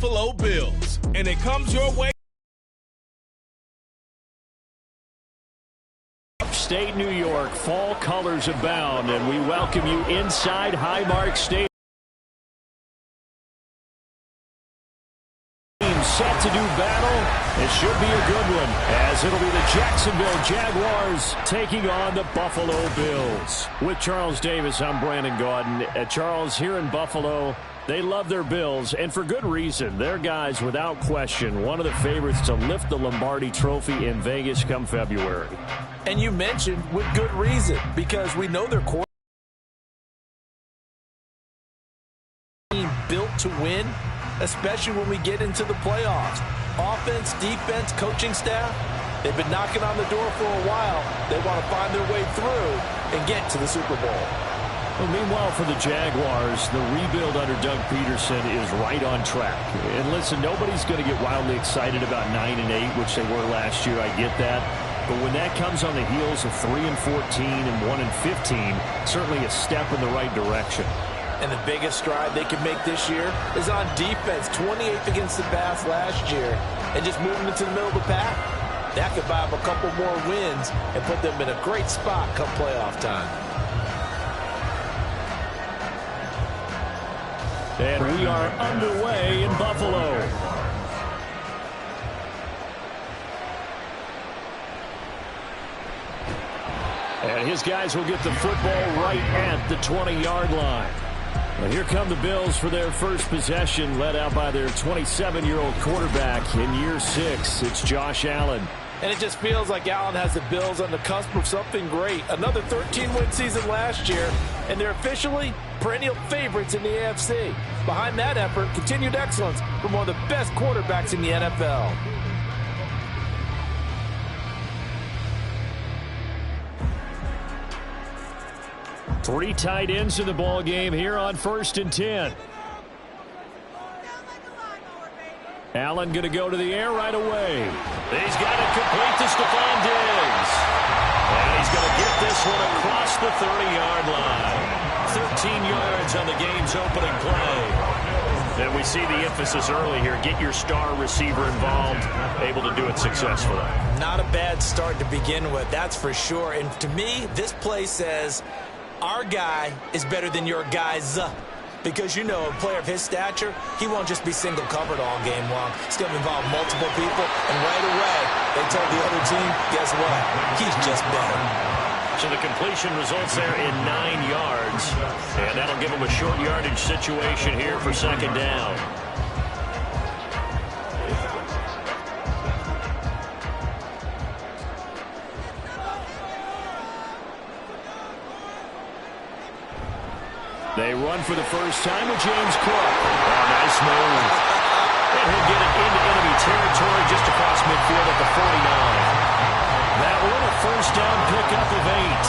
Buffalo Bills, and it comes your way. Upstate New York, fall colors abound, and we welcome you inside Highmark Stadium. Set to do battle. It should be a good one, as it'll be the Jacksonville Jaguars taking on the Buffalo Bills. With Charles Davis, I'm Brandon Gaudin. Charles, here in Buffalo, they love their Bills, and for good reason. Their guys, without question, one of the favorites to lift the Lombardi Trophy in Vegas come February. And you mentioned with good reason, because we know their core team built to win, especially when we get into the playoffs. Offense, defense, coaching staff, they've been knocking on the door for a while. They want to find their way through and get to the Super Bowl. Well, meanwhile, for the Jaguars, the rebuild under Doug Peterson is right on track. And listen, nobody's going to get wildly excited about 9-8, which they were last year. I get that. But when that comes on the heels of 3-14 and 1-15, certainly a step in the right direction. And the biggest stride they can make this year is on defense. 28th against the pass last year. And just moving into the middle of the pack, that could buy them a couple more wins and put them in a great spot come playoff time. And we are underway in Buffalo. And his guys will get the football right at the 20-yard line. Well, here come the Bills for their first possession, led out by their 27-year-old quarterback in year 6. It's Josh Allen. And it just feels like Allen has the Bills on the cusp of something great. Another 13-win season last year, and they're officially perennial favorites in the AFC. Behind that effort, continued excellence from one of the best quarterbacks in the NFL. Three tight ends in the ball game here on 1st and 10. Allen going to go to the air right away. He's got it complete to Stephon Diggs. And he's going to get this one across the 30-yard line. 13 yards on the game's opening play. And we see the emphasis early here. Get your star receiver involved, able to do it successfully. Not a bad start to begin with, that's for sure. And to me, this play says, our guy is better than your guys. Because, you know, a player of his stature, he won't just be single covered all game long. It's going to involve multiple people, and right away, they told the other team, guess what? He's just better. So the completion results there in 9 yards, and that'll give them a short yardage situation here for 2nd down. They run for the first time with James Cook. Oh, nice move. And he'll get it into enemy territory just across midfield at the 49. That one, a first down pickup of 8.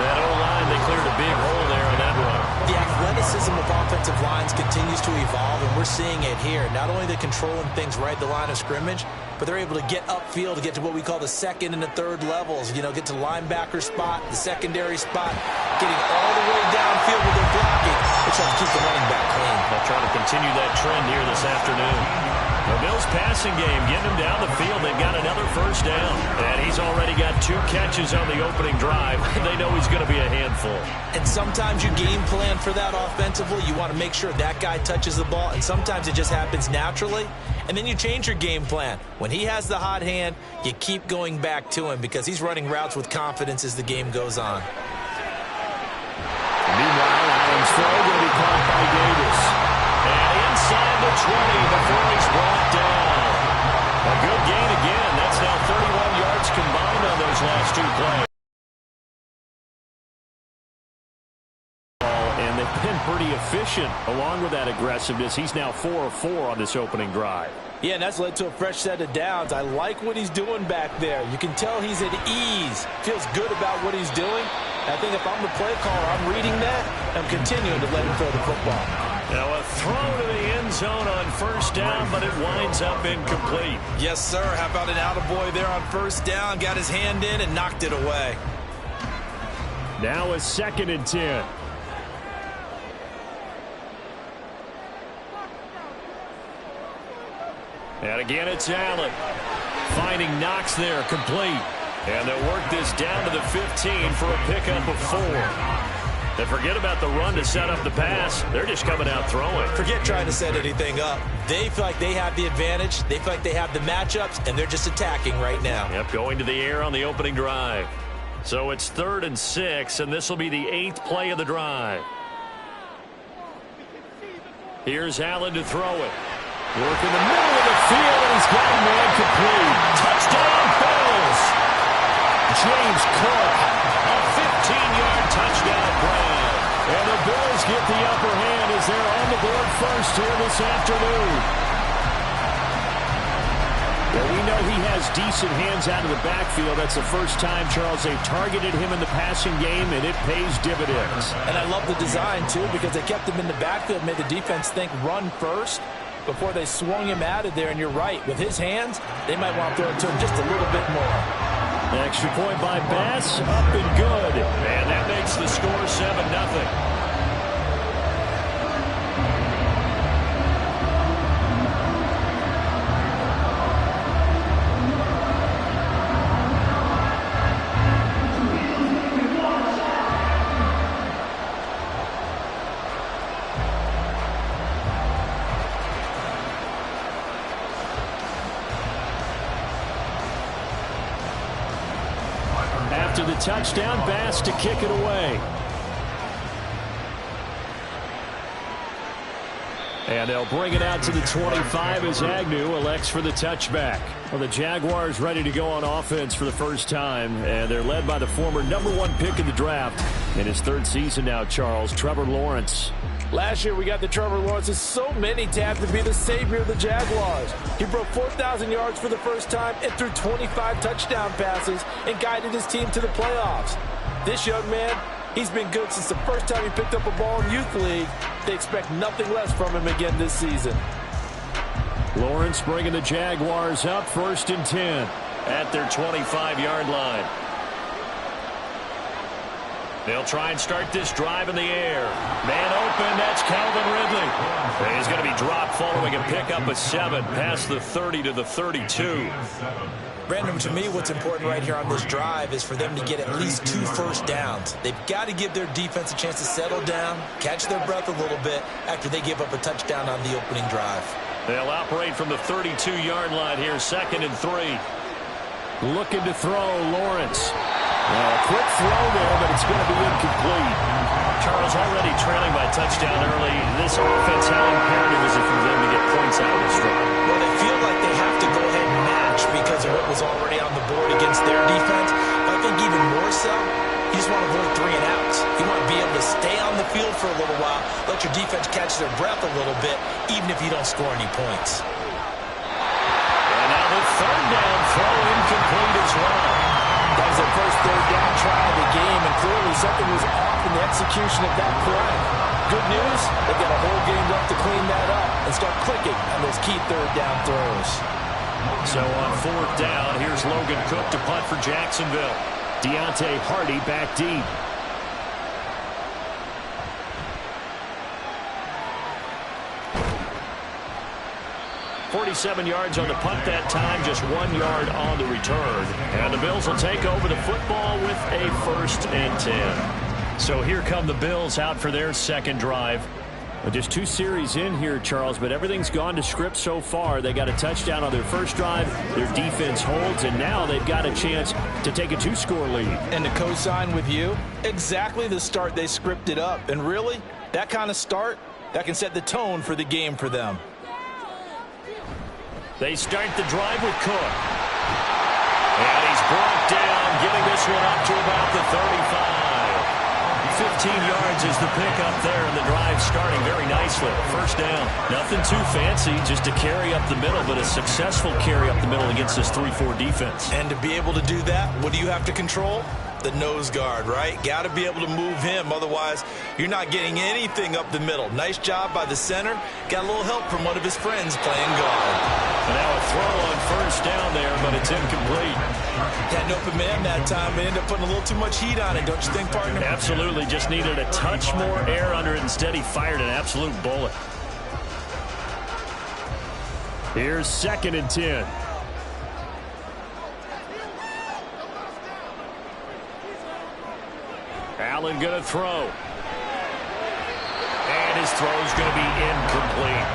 That O-line, they cleared a big hole there on that run. The athleticism of offensive lines continues to evolve, and we're seeing it here. Not only they're controlling things right at the line of scrimmage, but they're able to get upfield to get to what we call the 2nd and the 3rd levels. You know, get to the linebacker spot, the secondary spot, getting all the way downfield with their blocking, which helps keep the running back clean. They'll try to continue that trend here this afternoon. The Bills passing game, getting them down the field. They've got another first down. And he's already got 2 catches on the opening drive. They know he's going to be a handful. And sometimes you game plan for that offensively. You want to make sure that guy touches the ball. And sometimes it just happens naturally. And then you change your game plan. When he has the hot hand, you keep going back to him because he's running routes with confidence as the game goes on. Meanwhile, Allen's throw going to be caught by Davis. And inside the 20 before he's brought down. A good gain again. That's now 31 yards combined on those last 2 plays. And they've been pretty efficient along with that aggressiveness. He's now 4 of 4 on this opening drive. Yeah, and that's led to a fresh set of downs. I like what he's doing back there. You can tell he's at ease. Feels good about what he's doing. I think if I'm the play caller, I'm reading that. I'm continuing to let him throw the football. Now a throw to the end zone on first down, but it winds up incomplete. Yes, sir. How about an attaboy there on first down? Got his hand in and knocked it away. Now a 2nd and 10. And again, it's Allen. Finding Knox there, complete. And they'll work this down to the 15 for a pickup of 4. And forget about the run to set up the pass. They're just coming out throwing. Forget trying to set anything up. They feel like they have the advantage. They feel like they have the matchups, and they're just attacking right now. Yep, going to the air on the opening drive. So it's 3rd and 6, and this will be the 8th play of the drive. Here's Allen to throw it. Work in the middle of the field, and he's got a man complete. Touchdown, Bills! James Cook, a 15-yard touchdown grab. And the Bills get the upper hand as they're on the board first here this afternoon. Well, we know he has decent hands out of the backfield. That's the first time, Charles, they've targeted him in the passing game, and it pays dividends. And I love the design, too, because they kept him in the backfield, made the defense think run first before they swung him out of there. And you're right, with his hands, they might want to throw it to him just a little bit more. An extra point by Bass, up and good. And that makes the score 7-0. After the touchdown, Bass to kick it away. And they'll bring it out to the 25 as Agnew elects for the touchback. Well, the Jaguars ready to go on offense for the first time, and they're led by the former #1 pick in the draft. In his 3rd season now, Charles, Trevor Lawrence. Last year, we got the Trevor Lawrences. So many tapped to be the savior of the Jaguars. He broke 4,000 yards for the first time and threw 25 touchdown passes and guided his team to the playoffs. This young man, he's been good since the first time he picked up a ball in Youth League. They expect nothing less from him again this season. Lawrence bringing the Jaguars up 1st and 10 at their 25-yard line. They'll try and start this drive in the air. Man open, that's Calvin Ridley. He's going to be dropped following a pickup of 7 past the 30 to the 32. Brandon, to me, what's important right here on this drive is for them to get at least 2 first downs. They've got to give their defense a chance to settle down, catch their breath a little bit after they give up a touchdown on the opening drive. They'll operate from the 32-yard line here, 2nd and 3. Looking to throw, Lawrence. A quick throw there, but it's going to be incomplete. Charles, already trailing by touchdown early. This offense, how imperative is it for them to get points out of this drive? Well, they feel like they have to go ahead and match because of what was already on the board against their defense. But I think even more so, you just want to avoid 3 and outs. You want to be able to stay on the field for a little while, let your defense catch their breath a little bit, even if you don't score any points. And now the 3rd down throw incomplete as well. That was their first 3rd down try of the game, and clearly something was off in the execution of that play. Good news, they've got a whole game left to clean that up and start clicking on those key 3rd down throws. So on 4th down, here's Logan Cook to punt for Jacksonville. Deontay Hardy back deep. .47 yards on the punt that time, just 1 yard on the return. And the Bills will take over the football with a 1st and 10. So here come the Bills out for their 2nd drive. Well, just 2 series in here, Charles, but everything's gone to script so far. They got a touchdown on their first drive. Their defense holds, and now they've got a chance to take a 2-score lead. And to co-sign with you, exactly the start they scripted up. And really, that kind of start, that can set the tone for the game for them. They start the drive with Cook. And he's brought down, getting this one up to about the 35. 15 yards is the pickup there, and the drive starting very nicely. 1st down. Nothing too fancy, just a carry up the middle, but a successful carry up the middle against this 3-4 defense. And to be able to do that, what do you have to control? The nose guard, right? Got to be able to move him. Otherwise, you're not getting anything up the middle. Nice job by the center. Got a little help from one of his friends playing guard. And now a throw on 1st down there, but it's incomplete. Had an open man that time, but ended up putting a little too much heat on it, don't you think, partner? Absolutely. Just needed a touch more air under it. Instead, he fired an absolute bullet. Here's 2nd and 10. Allen going to throw. And his throw's going to be incomplete.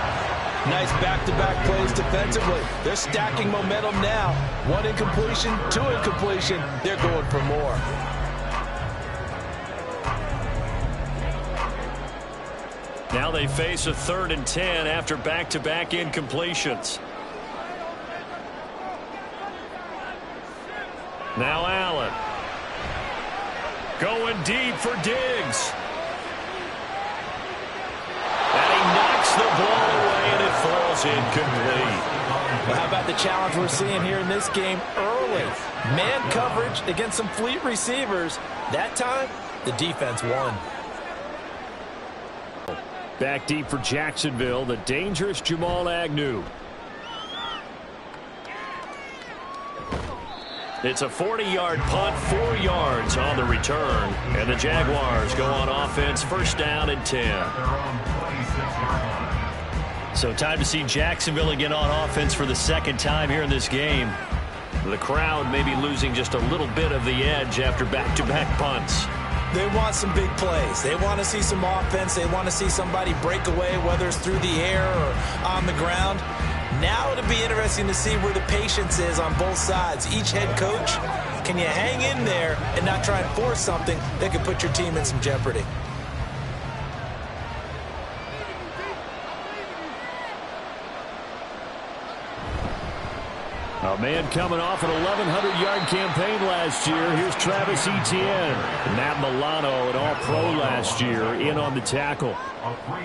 Nice back-to-back plays defensively. They're stacking momentum now. 1 incompletion, 2 incompletion. They're going for more. Now they face a 3rd and 10 after back-to-back incompletions. Now Allen. Going deep for Diggs. And he knocks the ball away, and it falls incomplete. Well, how about the challenge we're seeing here in this game early? Man coverage against some fleet receivers. That time, the defense won. Back deep for Jacksonville, the dangerous Jamal Agnew. It's a 40-yard punt, 4 yards on the return. And the Jaguars go on offense, 1st down and 10. So time to see Jacksonville again on offense for the 2nd time here in this game. The crowd may be losing just a little bit of the edge after back-to-back punts. They want some big plays. They want to see some offense. They want to see somebody break away, whether it's through the air or on the ground. Now it'll be interesting to see where the patience is on both sides. Each head coach, can you hang in there and not try and force something that could put your team in some jeopardy? A man coming off an 1,100-yard campaign last year. Here's Travis Etienne. Matt Milano, an all-pro last year, in on the tackle.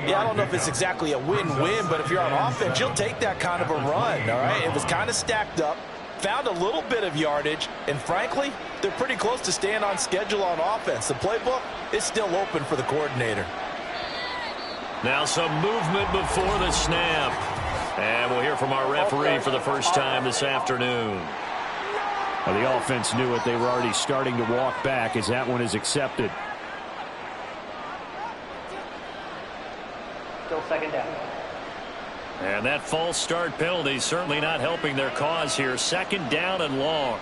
Yeah, I don't know if it's exactly a win-win, but if you're on offense, you'll take that kind of a run, all right? It was kind of stacked up, found a little bit of yardage, and frankly, they're pretty close to staying on schedule on offense. The playbook is still open for the coordinator. Now some movement before the snap. And we'll hear from our referee for the first time this afternoon. Well, the offense knew it. They were already starting to walk back as that one is accepted. Still 2nd down. And that false start penalty certainly not helping their cause here. 2nd down and long.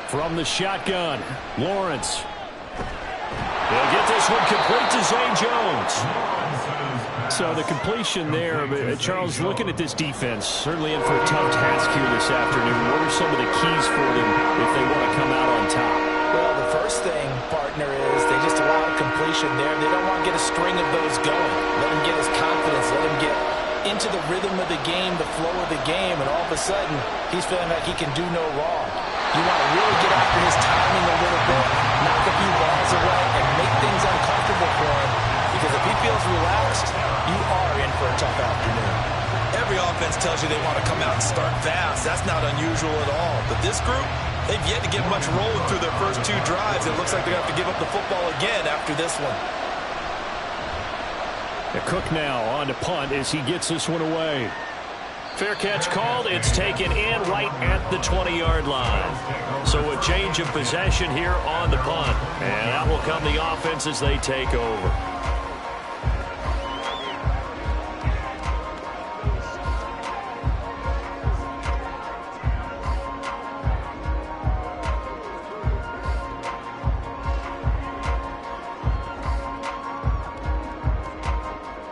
From the shotgun, Lawrence. They'll get this one complete to Zay Jones. So the completion there, Charles, looking at this defense, certainly in for a tough task here this afternoon. What are some of the keys for them if they want to come out on top? Well, the first thing, partner, is they just allow a completion there. They don't want to get a string of those going. Let him get his confidence. Let him get into the rhythm of the game, the flow of the game, and all of a sudden, he's feeling like he can do no wrong. You want to really get after his timing a little bit, knock a few balls away, and make things uncomfortable for him. Because if he feels relaxed, you are in for a tough afternoon. Every offense tells you they want to come out and start fast. That's not unusual at all. But this group, they've yet to get much rolling through their first 2 drives. It looks like they're going to have to give up the football again after this one. The Cook now on to punt as he gets this one away. Fair catch called. It's taken in right at the 20-yard line. So a change of possession here on the punt. And out will come the offense as they take over.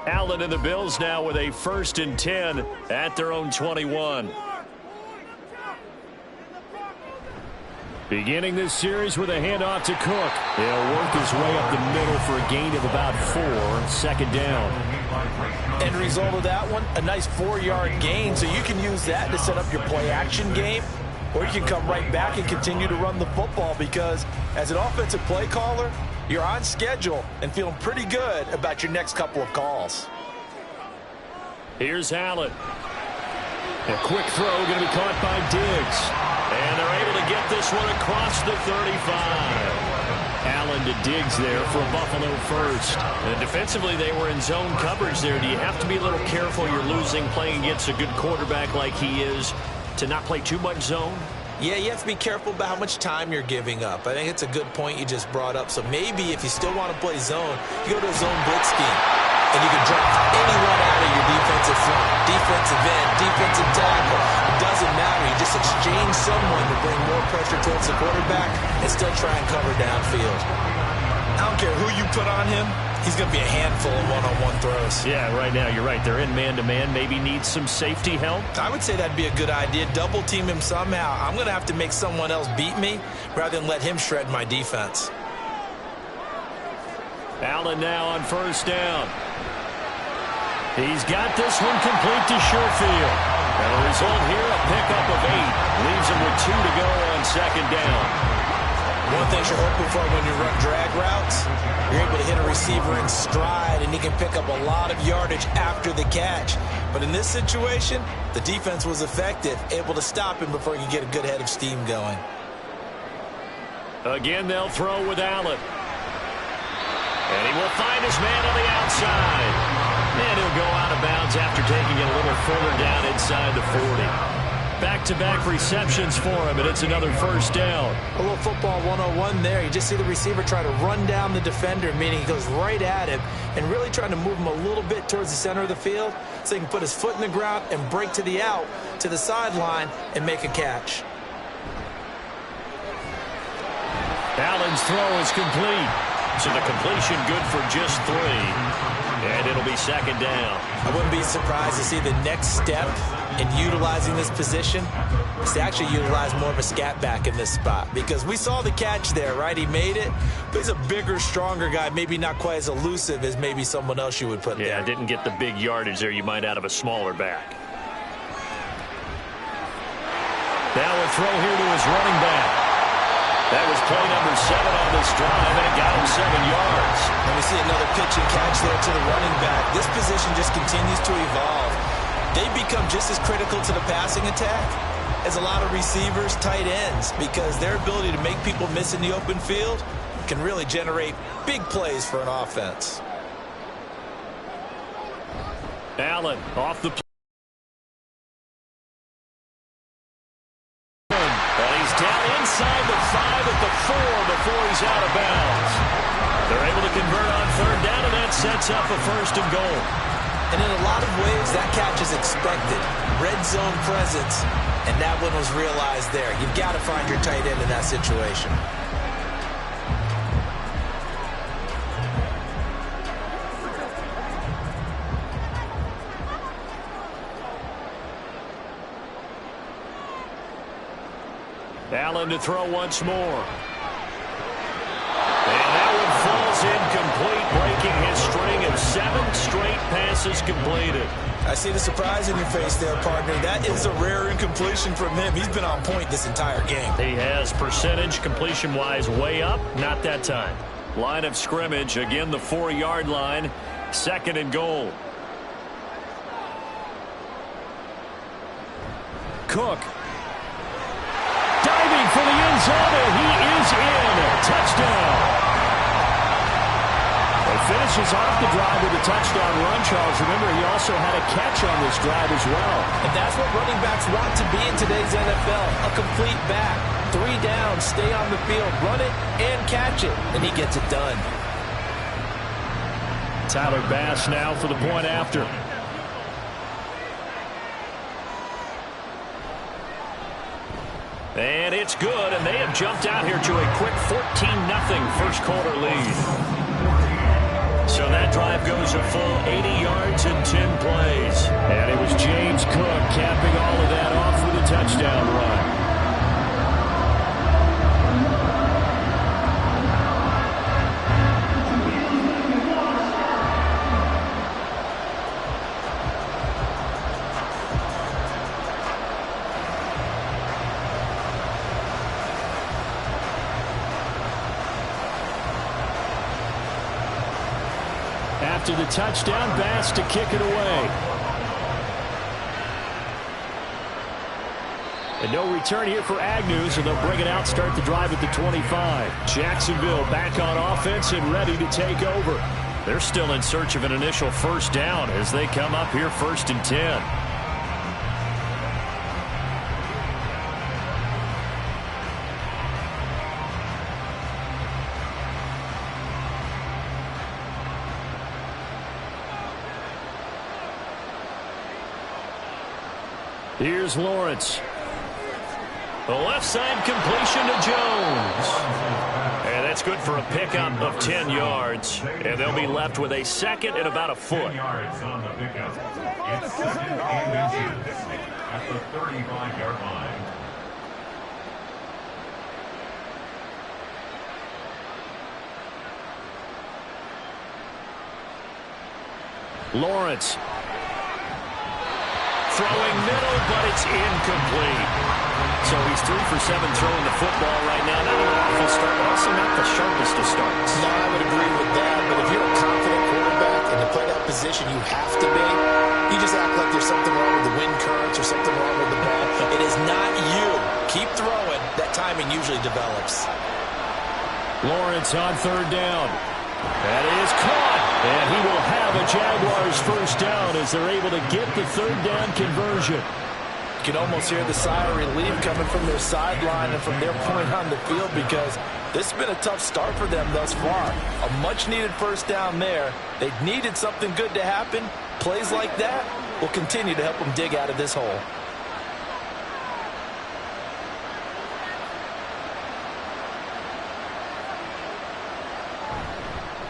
Allen and the Bills now with a 1st and 10 at their own 21. Beginning this series with a handoff to Cook. He'll work his way up the middle for a gain of about 4. 2nd down. End result of that one, a nice 4-yard gain. So you can use that to set up your play-action game, or you can come right back and continue to run the football because as an offensive play caller, you're on schedule and feeling pretty good about your next couple of calls. Here's Allen. A quick throw going to be caught by Diggs. And they're able to get this one across the 35. Allen to Diggs there for a Buffalo first. And defensively, they were in zone coverage there. Do you have to be a little careful? You're losing playing against a good quarterback like he is to not play too much zone? Yeah, you have to be careful about how much time you're giving up. I think it's a good point you just brought up. So maybe if you still want to play zone, you go to a zone blitz scheme, and you can drop anyone out of your defensive front. pressure towards the quarterback and still try and cover downfield. I don't care who you put on him. He's going to be a handful in one-on-one throws. Yeah, right now, you're right. They're in man-to-man. Maybe needs some safety help. I would say that'd be a good idea. Double team him somehow. I'm going to have to make someone else beat me rather than let him shred my defense. Allen now on first down. He's got this one complete to Sherfield. And the result here, a pickup of 8. Leaves him with 2 to go on second down. One thing you're hoping for when you run drag routes, you're able to hit a receiver in stride, and he can pick up a lot of yardage after the catch. But in this situation, the defense was effective, able to stop him before he could get a good head of steam going. Again, they'll throw with Allen. And he will find his man on the outside. And he'll go out of bounds after taking it a little further down inside the 40. Back-to-back receptions for him, and it's another first down. A little football 101 there. You just see the receiver try to run down the defender, meaning he goes right at him and really trying to move him a little bit towards the center of the field so he can put his foot in the ground and break to the out, to the sideline, and make a catch. Allen's throw is complete. So the completion good for just 3. And it'll be second down. I wouldn't be surprised to see the next step in utilizing this position is to actually utilize more of a scat back in this spot. Because we saw the catch there, right? He made it, but he's a bigger, stronger guy, maybe not quite as elusive as maybe someone else you would put there. Yeah, didn't get the big yardage there you might out of a smaller back. Now a throw here to his running back. That was play number 7 on this drive, and it got him 7 yards. And we see another pitch and catch there to the running back. This position just continues to evolve. They become just as critical to the passing attack as a lot of receivers, tight ends, because their ability to make people miss in the open field can really generate big plays for an offense. Allen off the play. Down inside the 5 at the 4 before he's out of bounds. They're able to convert on third down, and that sets up a first and goal. And in a lot of ways, that catch is expected. Red zone presence, and that one was realized there. You've got to find your tight end in that situation. Allen to throw once more. And that one falls incomplete, breaking his string of 7 straight passes completed. I see the surprise in your face there, partner. That is a rare incompletion from him. He's been on point this entire game. He has percentage completion-wise way up, not that time. Line of scrimmage, again the 4-yard line, second and goal. Cook. Diving for the end zone, and he is in. Touchdown. He finishes off the drive with a touchdown run, Charles. Remember, he also had a catch on this drive as well. And that's what running backs want to be in today's NFL, a complete back. 3 down, stay on the field, run it, and catch it. And he gets it done. Tyler Bass now for the point after. And it's good, and they have jumped out here to a quick 14-0 first quarter lead. So that drive goes a full 80 yards and 10 plays. And it was James Cook capping all of that off with a touchdown run. After the touchdown, Bass to kick it away. And no return here for Agnew, so they'll bring it out, start the drive at the 25. Jacksonville back on offense and ready to take over. They're still in search of an initial first down as they come up here first and 10. Here's Lawrence. The left side completion to Jones. And that's good for a pickup of 10 yards. And they'll be left with a second and about a foot. 10 yards on the pickup. It's second and inches at the 35-yard line. Lawrence. Throwing middle, but it's incomplete. So he's 3 for 7 throwing the football right now. Not an awful start, but also not the sharpest of starts. No, I would agree with that. But if you're a confident quarterback and to play that position you have to be, you just act like there's something wrong with the wind currents or something wrong with the ball. It is not you. Keep throwing. That timing usually develops. Lawrence on third down. That is caught. And he will have a Jaguars first down as they're able to get the third down conversion. You can almost hear the sigh of relief coming from their sideline and from their point on the field because this has been a tough start for them thus far. A much-needed first down there. They needed something good to happen. Plays like that will continue to help them dig out of this hole.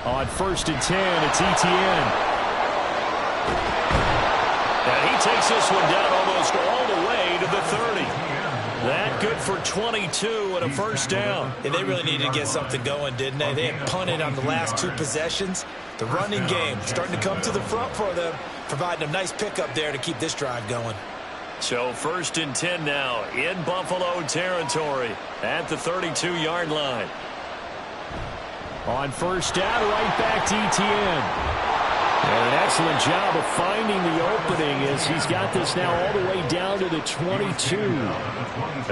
On 1st and 10, it's Etienne. And he takes this one down almost all the way to the 30. That good for 22 and a first down. And they really needed to get something going, didn't they? They had punted on the last 2 possessions. The running game starting to come to the front for them, providing a nice pickup there to keep this drive going. So 1st and 10 now in Buffalo territory at the 32-yard line. On first down, right back to Etienne. And an excellent job of finding the opening as he's got this now all the way down to the 22.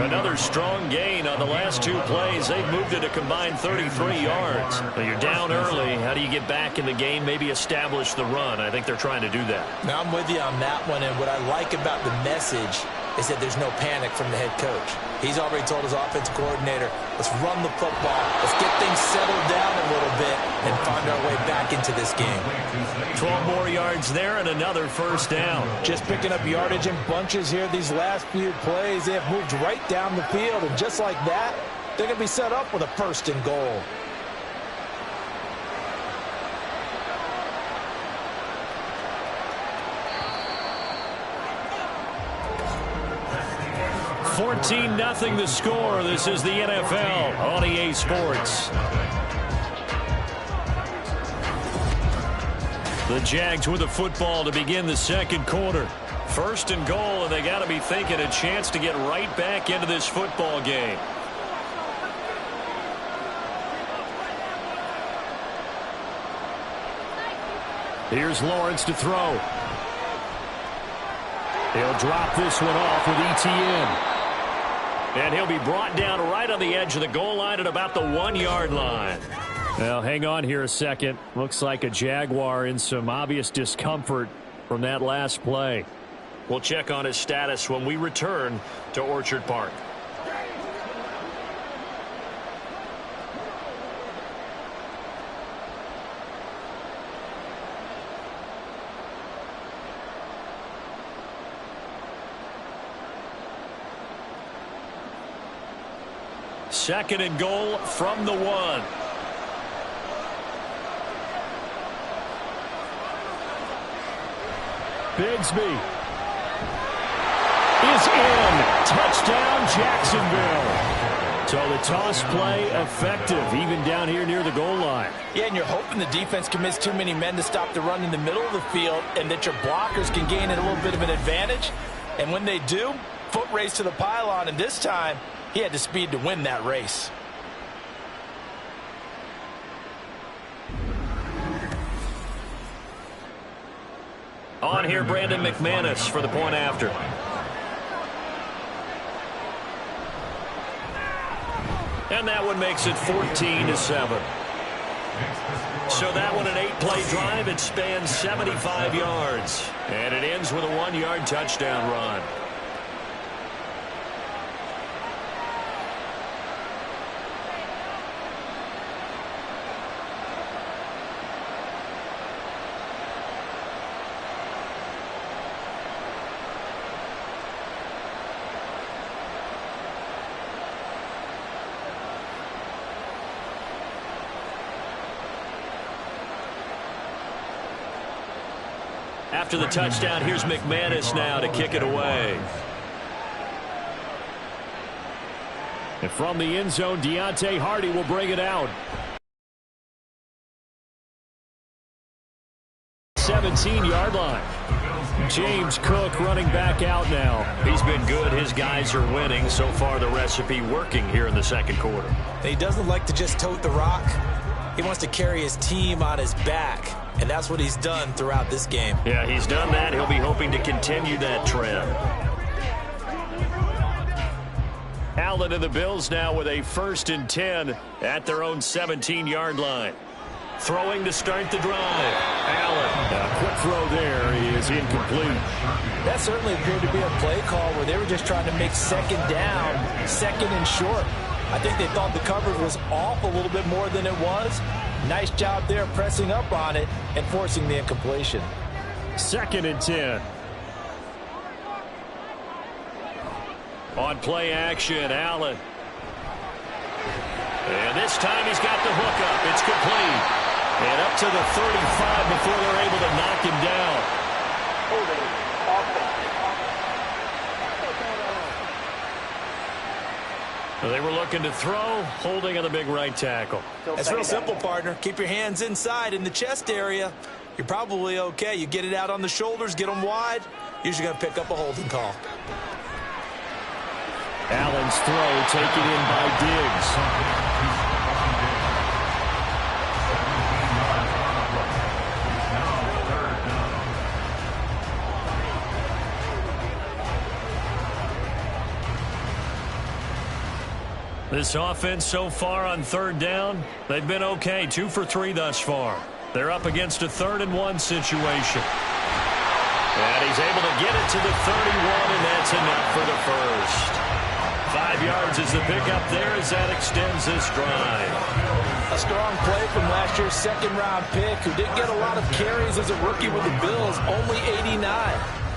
Another strong gain on the last 2 plays. They've moved it a combined 33 yards. But you're down early. How do you get back in the game, maybe establish the run? I think they're trying to do that. Now, I'm with you on that one, and what I like about the message is that there's no panic from the head coach. He's already told his offensive coordinator, let's run the football, let's get things settled down a little bit and find our way back into this game. 12 more yards there and another first down. Just picking up yardage in bunches here these last few plays. They have moved right down the field, and just like that, they're going to be set up with a 1st and goal. $14-0 the score. This is the NFL on EA Sports. The Jags with the football to begin the second quarter. 1st and goal, and they got to be thinking a chance to get right back into this football game. Here's Lawrence to throw. He'll drop this one off with Etienne. And he'll be brought down right on the edge of the goal line at about the 1-yard line. Now, hang on here a second. Looks like a Jaguar in some obvious discomfort from that last play. We'll check on his status when we return to Orchard Park. Second and goal from the 1. Bigsby is in. Touchdown, Jacksonville. So the toss play effective, even down here near the goal line. Yeah, and you're hoping the defense commits too many men to stop the run in the middle of the field and that your blockers can gain a little bit of an advantage. And when they do, foot race to the pylon, and this time, he had the speed to win that race. On here, Brandon McManus for the point after. And that one makes it 14-7. So that one, an 8-play drive. It spans 75 yards. And it ends with a 1-yard touchdown run. After the touchdown, here's McManus now to kick it away. And from the end zone, Deontay Hardy will bring it out. 17-yard line. James Cook running back out now. He's been good. His guys are winning. So far, the recipe working here in the second quarter. He doesn't like to just tote the rock. He wants to carry his team on his back, and that's what he's done throughout this game. Yeah, he's done that. He'll be hoping to continue that trend. Allen and the Bills now with a 1st and 10 at their own 17-yard line. Throwing to start the drive. Allen. A quick throw there is incomplete. That certainly appeared to be a play call where they were just trying to make second down, 2nd and short. I think they thought the coverage was off a little bit more than it was. Nice job there pressing up on it and forcing the incompletion. 2nd and 10. On play action, Allen. And this time he's got the hook up. It's complete. And up to the 35 before they're able to knock him down. They were looking to throw, holding on the big right tackle. It's real simple, partner. Keep your hands inside in the chest area. You're probably okay. You get it out on the shoulders, get them wide. Usually going to pick up a holding call. Allen's throw taken in by Diggs. This offense so far on 3rd down, they've been okay. 2 for 3 thus far. They're up against a 3rd and 1 situation. And he's able to get it to the 31, and that's enough for the first. 5 yards is the pickup there as that extends this drive. A strong play from last year's 2nd-round pick who didn't get a lot of carries as a rookie with the Bills, only 89.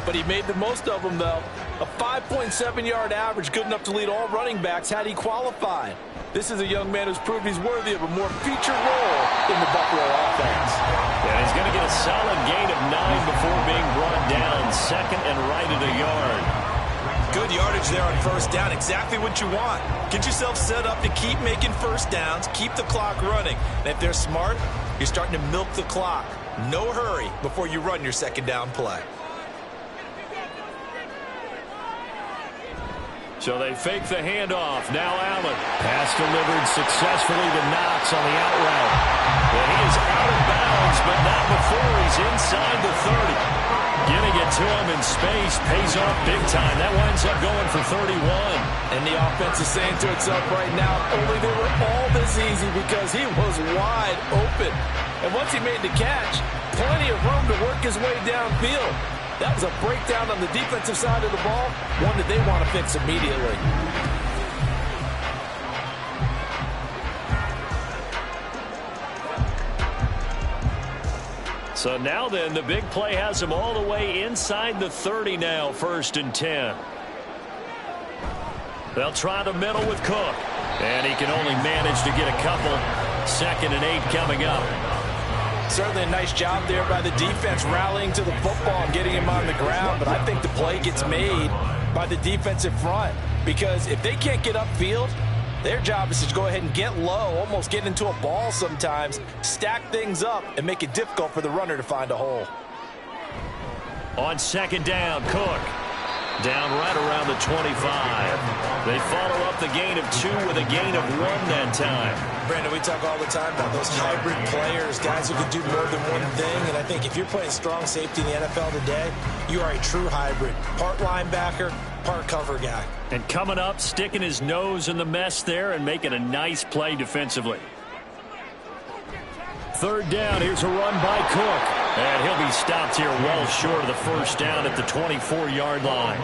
But he made the most of them, though. A 5.7-yard average, good enough to lead all running backs had he qualified. This is a young man who's proved he's worthy of a more featured role in the Buffalo offense. Yeah, he's going to get a solid gain of 9 before being brought down. 2nd and right at a yard. Good yardage there on 1st down. Exactly what you want. Get yourself set up to keep making 1st downs, keep the clock running. And if they're smart, you're starting to milk the clock. No hurry before you run your 2nd down play. So they fake the handoff. Now Allen. Pass delivered successfully to Knox on the out route. And he is out of bounds, but not before he's inside the 30. Getting it to him in space pays off big time. That winds up going for 31. And the offense is saying to itself right now, only they were all this easy because he was wide open. And once he made the catch, plenty of room to work his way downfield. That was a breakdown on the defensive side of the ball, one that they want to fix immediately. So now then, the big play has him all the way inside the 30 now, 1st and 10. They'll try the middle with Cook. And he can only manage to get a couple. 2nd and 8 coming up. Certainly a nice job there by the defense rallying to the football and getting him on the ground. But I think the play gets made by the defensive front. Because if they can't get upfield, their job is to go ahead and get low, almost get into a ball sometimes, stack things up, and make it difficult for the runner to find a hole. On 2nd down, Cook. Down right around the 25. They follow up the gain of 2 with a gain of 1 that time. Brandon, we talk all the time about those hybrid players, guys who can do more than one thing. And I think if you're playing strong safety in the NFL today, you are a true hybrid. Part linebacker, part cover guy. And coming up, sticking his nose in the mess there and making a nice play defensively. 3rd down, here's a run by Cook. And he'll be stopped here well short of the 1st down at the 24-yard line.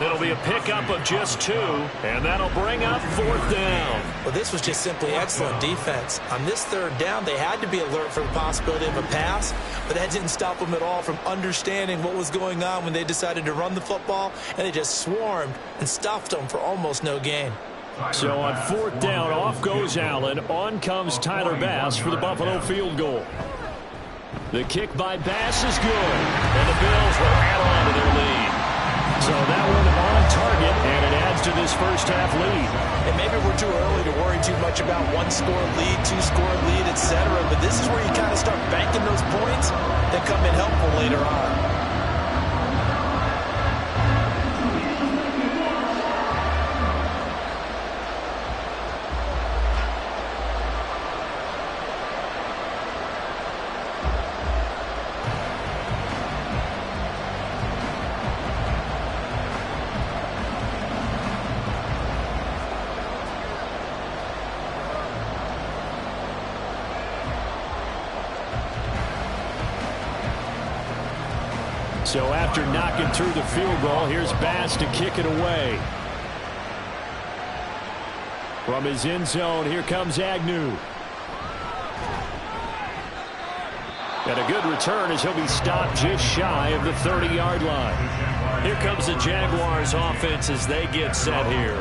It'll be a pickup of just 2, and that'll bring up 4th down. Well, this was just simply excellent defense. On this 3rd down, they had to be alert for the possibility of a pass, but that didn't stop them at all from understanding what was going on when they decided to run the football, and they just swarmed and stuffed them for almost no gain. So on 4th down, off goes Allen. On comes Tyler Bass for the Buffalo field goal. The kick by Bass is good. And the Bills will add on to their lead. So that one on target, and it adds to this first half lead. And maybe we're too early to worry too much about one-score lead, two-score lead, etc. But this is where you kind of start banking those points that come in helpful later on. So after knocking through the field goal, here's Bass to kick it away. From his end zone, here comes Agnew. And a good return as he'll be stopped just shy of the 30-yard line. Here comes the Jaguars offense as they get set here.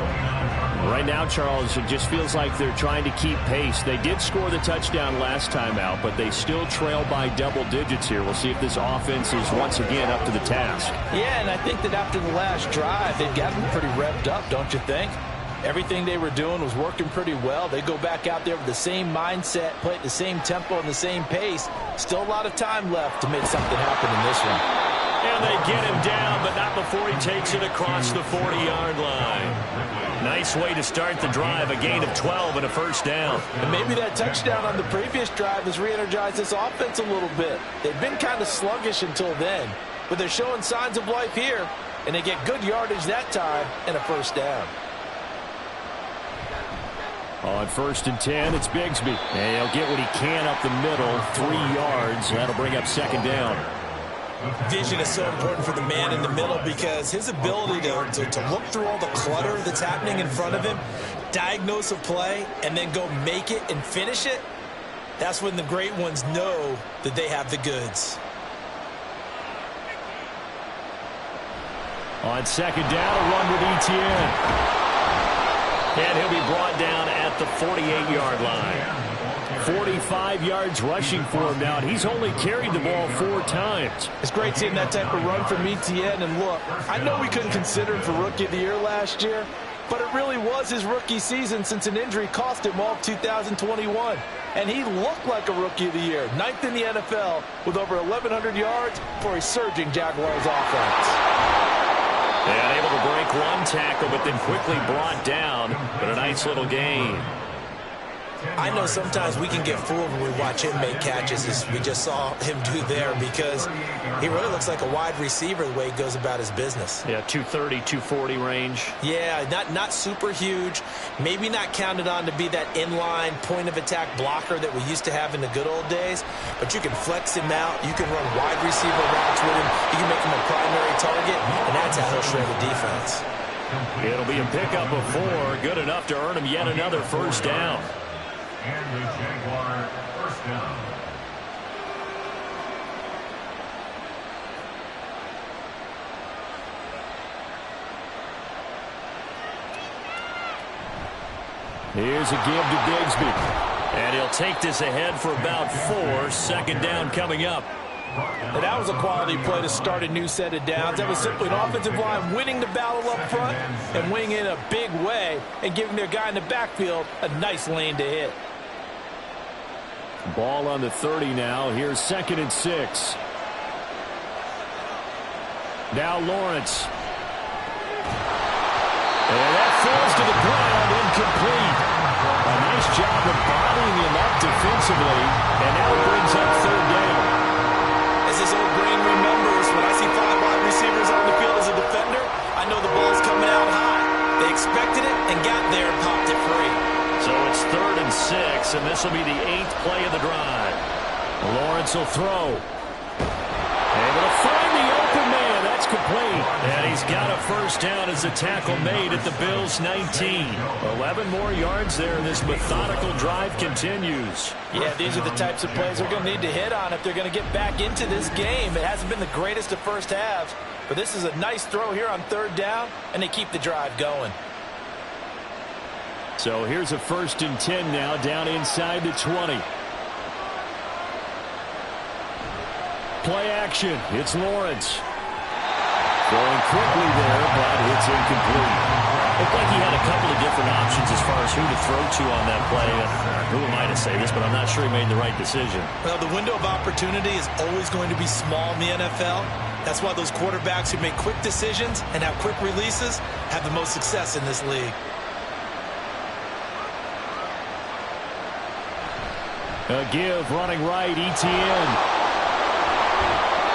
Right now, Charles, it just feels like they're trying to keep pace. They did score the touchdown last time out, but they still trail by double digits here. We'll see if this offense is once again up to the task. Yeah, and I think that after the last drive, they've gotten pretty revved up, don't you think? Everything they were doing was working pretty well. They go back out there with the same mindset, play at the same tempo and the same pace. Still a lot of time left to make something happen in this one. And they get him down, but not before he takes it across the 40-yard line. Nice way to start the drive, a gain of 12 and a first down. And maybe that touchdown on the previous drive has re-energized this offense a little bit. They've been kind of sluggish until then, but they're showing signs of life here, and they get good yardage that time and a first down. On 1st and 10, it's Bigsby. And he'll get what he can up the middle, 3 yards. That'll bring up 2nd down. Vision is so important for the man in the middle because his ability to look through all the clutter that's happening in front of him, diagnose a play, and then go make it and finish it, that's when the great ones know that they have the goods. On 2nd down, a run with Etienne. And he'll be brought down at the 48-yard line. 45 yards rushing for him now, and he's only carried the ball 4 times. It's great seeing that type of run from Etienne, and look, I know we couldn't consider him for Rookie of the Year last year, but it really was his rookie season since an injury cost him all of 2021. And he looked like a Rookie of the Year, 9th in the NFL with over 1,100 yards for a surging Jaguars offense. And able to break one tackle, but then quickly brought down, but a nice little gain. I know sometimes we can get fooled when we watch him make catches, as we just saw him do there, because he really looks like a wide receiver the way he goes about his business. Yeah, 230, 240 range. Yeah, not super huge. Maybe not counted on to be that inline point-of-attack blocker that we used to have in the good old days, but you can flex him out. You can run wide receiver routes with him. You can make him a primary target, and that's how he'll shred the defense. It'll be a pickup of 4, good enough to earn him yet another first down. And the Jaguar first down. Here's a give to Bigsby. And he'll take this ahead for about 4. 2nd down coming up. And that was a quality play to start a new set of downs. That was simply an offensive line winning the battle up front and winning in a big way and giving their guy in the backfield a nice lane to hit. Ball on the 30 now. Here's 2nd and 6. Now Lawrence. And that falls to the ground, incomplete. A nice job of bodying him up defensively, and now it brings up 3rd down. As his old brain remembers, when I see 5 wide receivers on the field as a defender, I know the ball's coming out high. They expected it and got there and popped it free. So it's 3rd and 6, and this will be the 8th play of the drive. Lawrence will throw. Able to find the open man. That's complete. And he's got a first down as the tackle made at the Bills' 19. 11 more yards there, and this methodical drive continues. Yeah, these are the types of plays they're going to need to hit on if they're going to get back into this game. It hasn't been the greatest of first halves, but this is a nice throw here on 3rd down, and they keep the drive going. So here's a 1st and 10 now, down inside the 20. play action. It's Lawrence. Throwing quickly there, but it's incomplete. Looked like he had a couple of different options as far as who to throw to on that play. Who am I to say this, but I'm not sure he made the right decision. Well, the window of opportunity is always going to be small in the NFL. That's why those quarterbacks who make quick decisions and have quick releases have the most success in this league. A give running right, ETN.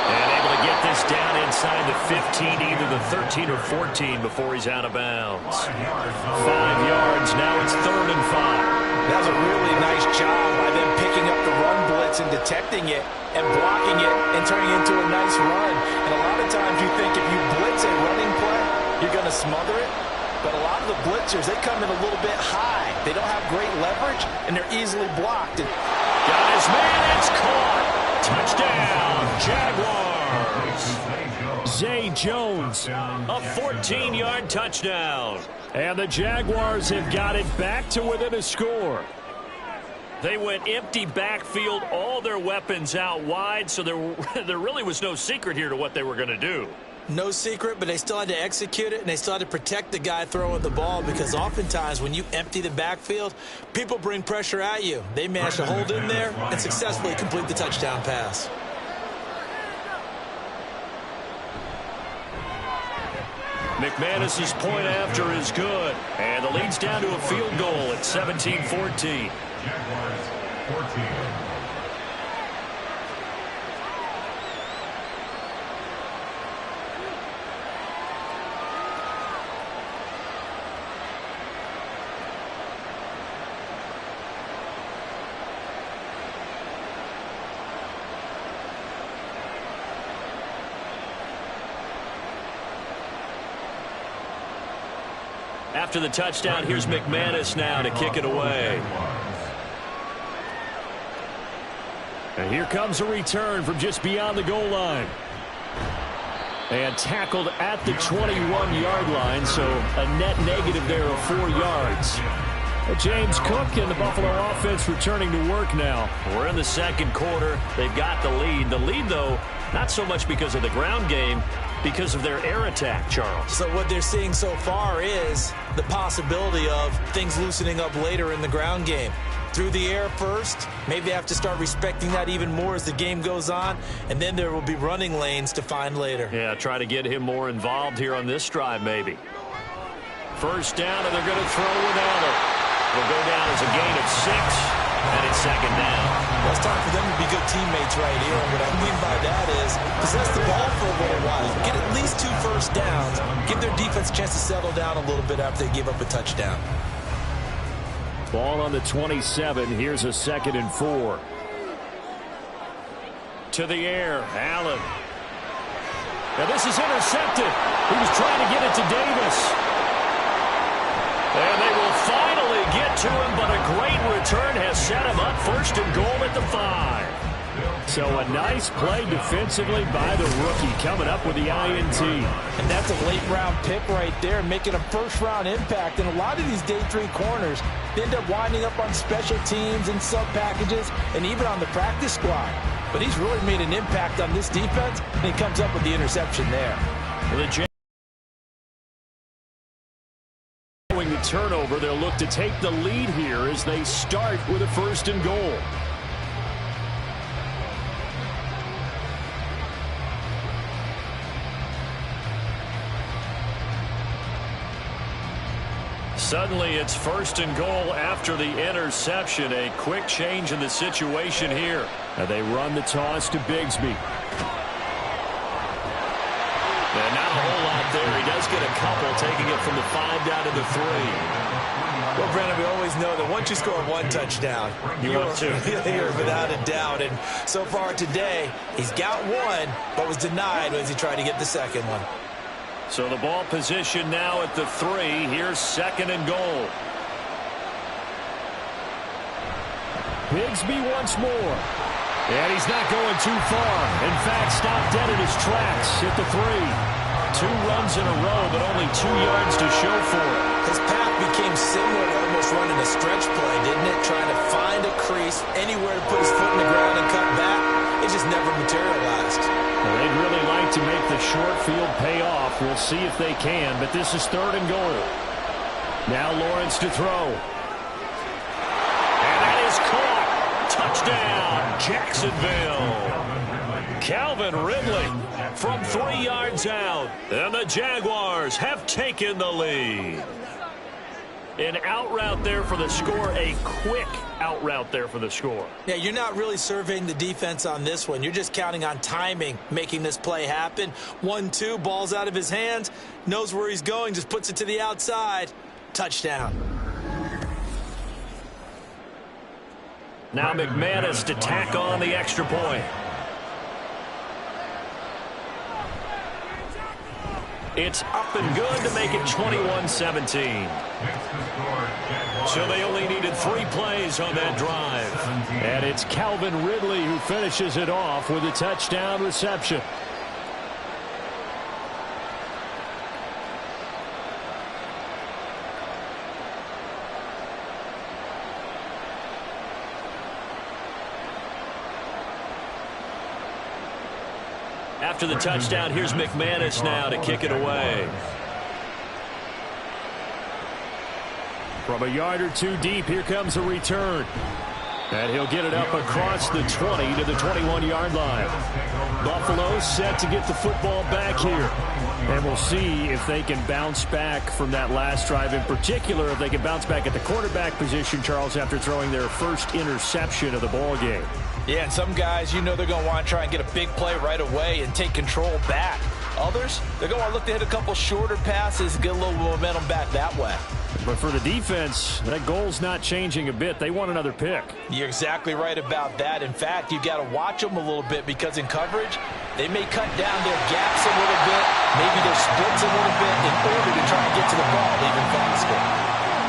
And able to get this down inside the 15, either the 13 or 14 before he's out of bounds. 5 yards, now it's 3rd and 5. That was a really nice job by them picking up the run blitz and detecting it and blocking it and turning it into a nice run. And a lot of times you think if you blitz a running play, you're going to smother it. But a lot of the blitzers, they come in a little bit high. They don't have great leverage, and they're easily blocked. Got his man, it's caught. Touchdown, Jaguars. Zay Jones. A 14-yard touchdown. And the Jaguars have got it back to within a score. They went empty backfield, all their weapons out wide, so there really was no secret here to what they were going to do. No secret, but they still had to execute it, and they still had to protect the guy throwing the ball, because oftentimes when you empty the backfield, people bring pressure at you. They managed to hold in there and successfully complete the touchdown pass. McManus's point after is good, and the lead's down to a field goal at 17-14. Jaguars 14. After the touchdown, here's McManus now to kick it away. And here comes a return from just beyond the goal line. And tackled at the 21-yard line, so a net negative there of 4 yards. James Cook and the Buffalo offense returning to work now. We're in the second quarter. They've got the lead. The lead, though, not so much because of the ground game, because of their air attack, Charles. So what they're seeing so far is the possibility of things loosening up later in the ground game. Through the air first, maybe they have to start respecting that even more as the game goes on, and then there will be running lanes to find later. Yeah, try to get him more involved here on this drive, maybe. First down, and they're going to throw without it. Will go down as a gain of 6, and it's second down. Well, it's time for them to be good teammates right here, and what I mean by that is possess the ball for a little while, get at least 2 first downs, give their defense a chance to settle down a little bit after they give up a touchdown. Ball on the 27. Here's a 2nd and 4. To the air, Allen. Now this is intercepted. He was trying to get it to Davis. And they will finally get to him, but a great return has set him up 1st and goal at the 5. So a nice play defensively by the rookie, coming up with the INT. And that's a late-round pick right there, making a first-round impact. And a lot of these day 3 corners end up winding up on special teams and sub-packages and even on the practice squad. But he's really made an impact on this defense, and he comes up with the interception there. Following the turnover, they'll look to take the lead here as they start with a 1st and goal. Suddenly, it's 1st and goal after the interception. A quick change in the situation here. And they run the toss to Bigsby. And not a whole lot there. He does get a couple, taking it from the 5 down to the 3. Well, Brandon, we always know that once you score 1 touchdown, you're without a doubt. And so far today, he's got 1, but was denied as he tried to get the 2nd one. So the ball position now at the 3. Here's 2nd and goal. Bigsby once more. And he's not going too far. In fact, stopped dead in his tracks at the 3. 2 runs in a row, but only 2 yards to show for it. His path became similar to almost running a stretch play, didn't it? Trying to find a crease, anywhere to put his foot in the ground and cut back. It just never materialized. Well, they'd really like to make the short field pay off. We'll see if they can, but this is 3rd and goal. Now Lawrence to throw. And that is caught. Touchdown, Jacksonville. Calvin Ridley from 3 yards out. And the Jaguars have taken the lead. An out route there for the score, a quick out route there for the score. Yeah, you're not really surveying the defense on this one. You're just counting on timing, making this play happen. 1-2, ball's out of his hands, knows where he's going, just puts it to the outside. Touchdown. Now McManus to tack on the extra point. It's up and good to make it 21-17. So they only needed 3 plays on that drive. And it's Calvin Ridley who finishes it off with a touchdown reception. After the touchdown, here's McManus now to kick it away. From a yard or 2 deep, here comes a return. And he'll get it up across the 20 to the 21-yard line. Buffalo set to get the football back here. And we'll see if they can bounce back from that last drive. In particular, if they can bounce back at the quarterback position, Charles, after throwing their first interception of the ball game. Yeah, and some guys, you know they're going to want to try and get a big play right away and take control back. Others, they're going to want to look to hit a couple shorter passes and get a little momentum back that way. But for the defense, that goal's not changing a bit. They want another pick. You're exactly right about that. In fact, you've got to watch them a little bit because in coverage, they may cut down their gaps a little bit, maybe their splits a little bit in order to try and get to the ball even faster.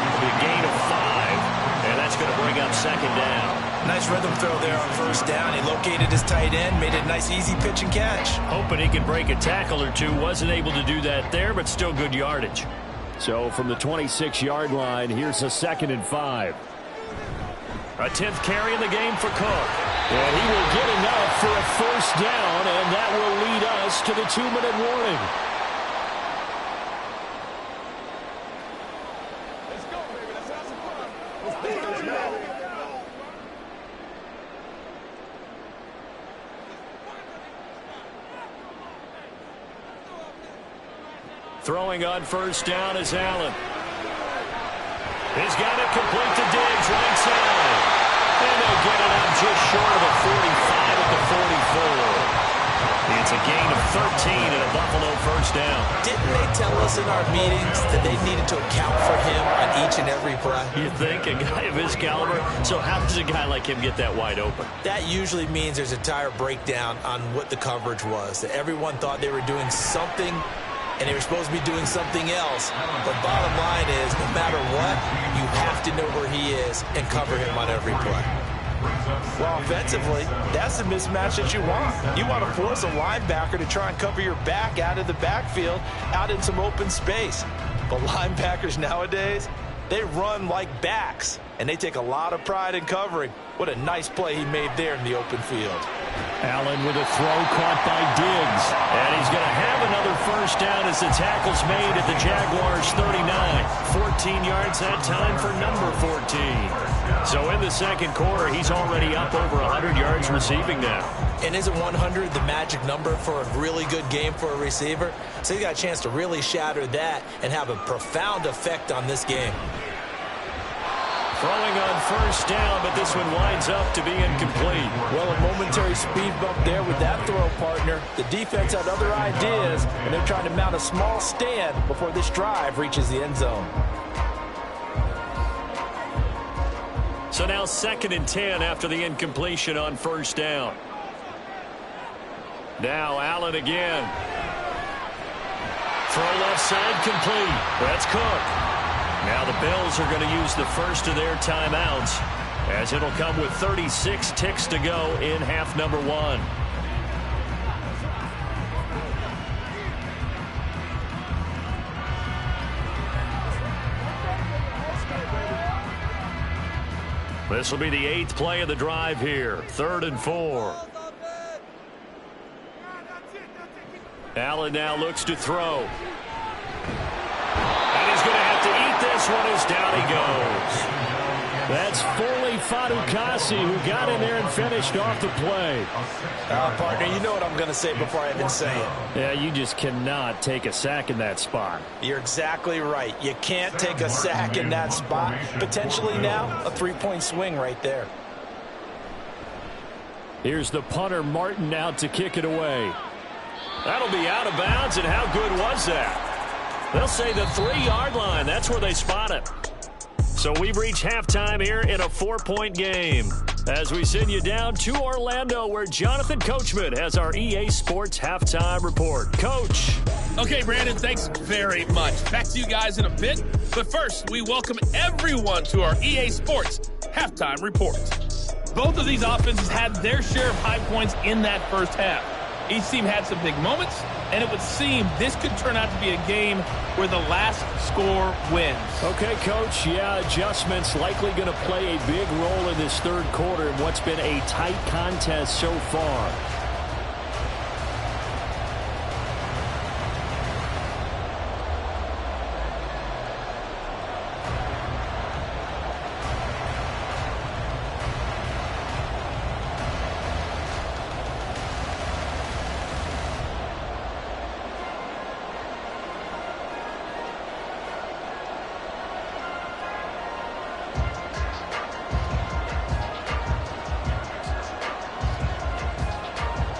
It'll be a gain of 5, and that's going to bring up 2nd down. Nice rhythm throw there on 1st down. He located his tight end, made it a nice easy pitch and catch. Hoping he could break a tackle or 2. Wasn't able to do that there, but still good yardage. So from the 26-yard line, here's a 2nd and 5. A 10th carry in the game for Cook. And he will get enough for a 1st down, and that will lead us to the 2-minute warning. Let's go, baby. Let's have some fun. Throwing on 1st down is Allen. He's got it complete to Diggs, right side. And they'll get it out just short of the 45 at the 44. It's a gain of 13 and a Buffalo 1st down. Didn't they tell us in our meetings that they needed to account for him on each and every play? You think? A guy of his caliber? So how does a guy like him get that wide open? That usually means there's a entire breakdown on what the coverage was. That everyone thought they were doing something and they were supposed to be doing something else. But bottom line is, no matter what, you have to know where he is and cover him on every play. Well, offensively, that's the mismatch that you want. You want to force a linebacker to try and cover your back out of the backfield, out in some open space. But linebackers nowadays, they run like backs, and they take a lot of pride in covering. What a nice play he made there in the open field. Allen with a throw caught by Diggs. And he's going to have another 1st down as the tackle's made at the Jaguars 39. 14 yards that time for number 14. So in the 2nd quarter, he's already up over 100 yards receiving now. And isn't 100 the magic number for a really good game for a receiver? So he got a chance to really shatter that and have a profound effect on this game. Throwing on 1st down, but this one winds up to be incomplete. Well, a momentary speed bump there with that throw, partner. The defense had other ideas, and they're trying to mount a small stand before this drive reaches the end zone. So now 2nd and 10 after the incompletion on 1st down. Now Allen again. Throw left side complete. That's Cook. Now the Bills are going to use the first of their timeouts as it'll come with 36 ticks to go in half number 1. This will be the 8th play of the drive here. 3rd and 4. Allen now looks to throw. And he's going to have to eat this one as down he goes. That's Foley Fatukasi who got in there and finished off the play. Partner, you know what I'm going to say before I even say it. Yeah, you just cannot take a sack in that spot. You're exactly right. You can't take a sack in that spot. Potentially now a 3-point swing right there. Here's the punter, Martin, out to kick it away. That'll be out of bounds, and how good was that? They'll say the 3-yard line. That's where they spot it. So we've reached halftime here in a 4-point game. As we send you down to Orlando, where Jonathan Coachman has our EA Sports Halftime Report. Coach. Okay, Brandon, thanks very much. Back to you guys in a bit. But first, we welcome everyone to our EA Sports Halftime Report. Both of these offenses had their share of high points in that first half. Each team had some big moments, and it would seem this could turn out to be a game where the last score wins. Okay, Coach, yeah, adjustments likely going to play a big role in this third quarter in what's been a tight contest so far.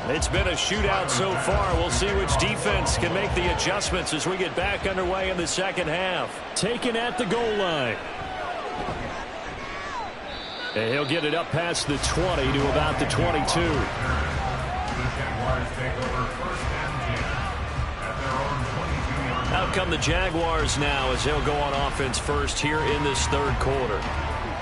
It's been a shootout so far. We'll see which defense can make the adjustments as we get back underway in the second half. Taken at the goal line. And he'll get it up past the 20 to about the 22. Out come the Jaguars now as they'll go on offense first here in this third quarter.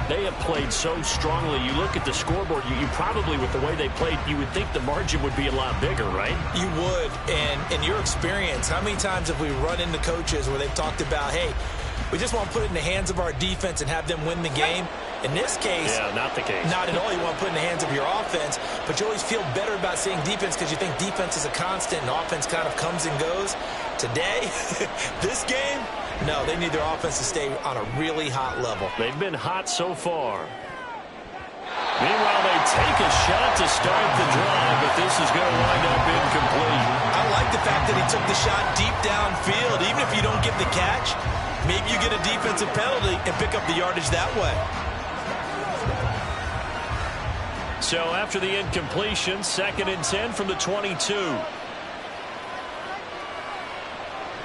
They have played so strongly. You look at the scoreboard, you probably, with the way they played, you would think the margin would be a lot bigger, right? You would. And in your experience, how many times have we run into coaches where they've talked about, hey, we just want to put it in the hands of our defense and have them win the game? In this case, yeah, not the case. Not at all. You want to put it in the hands of your offense, but you always feel better about saying defense because you think defense is a constant and offense kind of comes and goes. Today, this game, no, they need their offense to stay on a really hot level. They've been hot so far. Meanwhile, they take a shot to start the drive, but this is going to wind up incomplete. I like the fact that he took the shot deep downfield. Even if you don't get the catch, maybe you get a defensive penalty and pick up the yardage that way. So after the incompletion, 2nd and 10 from the 22.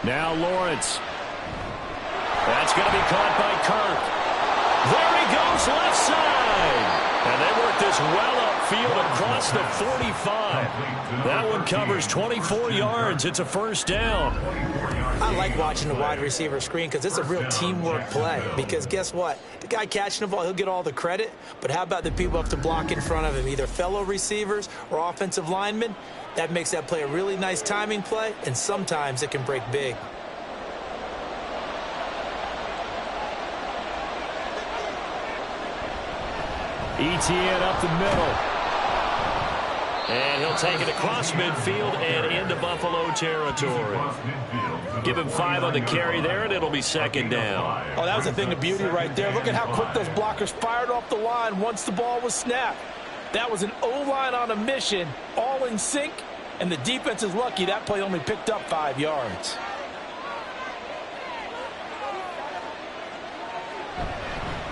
Now Lawrence. That's going to be caught by Kirk. There he goes, left side. And they work this well upfield across the 45. That one covers 24 yards. It's a first down. I like watching the wide receiver screen because it's a real teamwork play. Because guess what? The guy catching the ball, he'll get all the credit. But how about the people up to block in front of him, either fellow receivers or offensive linemen? That makes that play a really nice timing play, and sometimes it can break big. ETN up the middle. And he'll take it across midfield and into Buffalo territory. Give him 5 on the carry there, and it'll be 2nd down. Oh, that was a thing of beauty right there. Look at how quick those blockers fired off the line once the ball was snapped. That was an O-line on a mission, all in sync, and the defense is lucky that play only picked up 5 yards.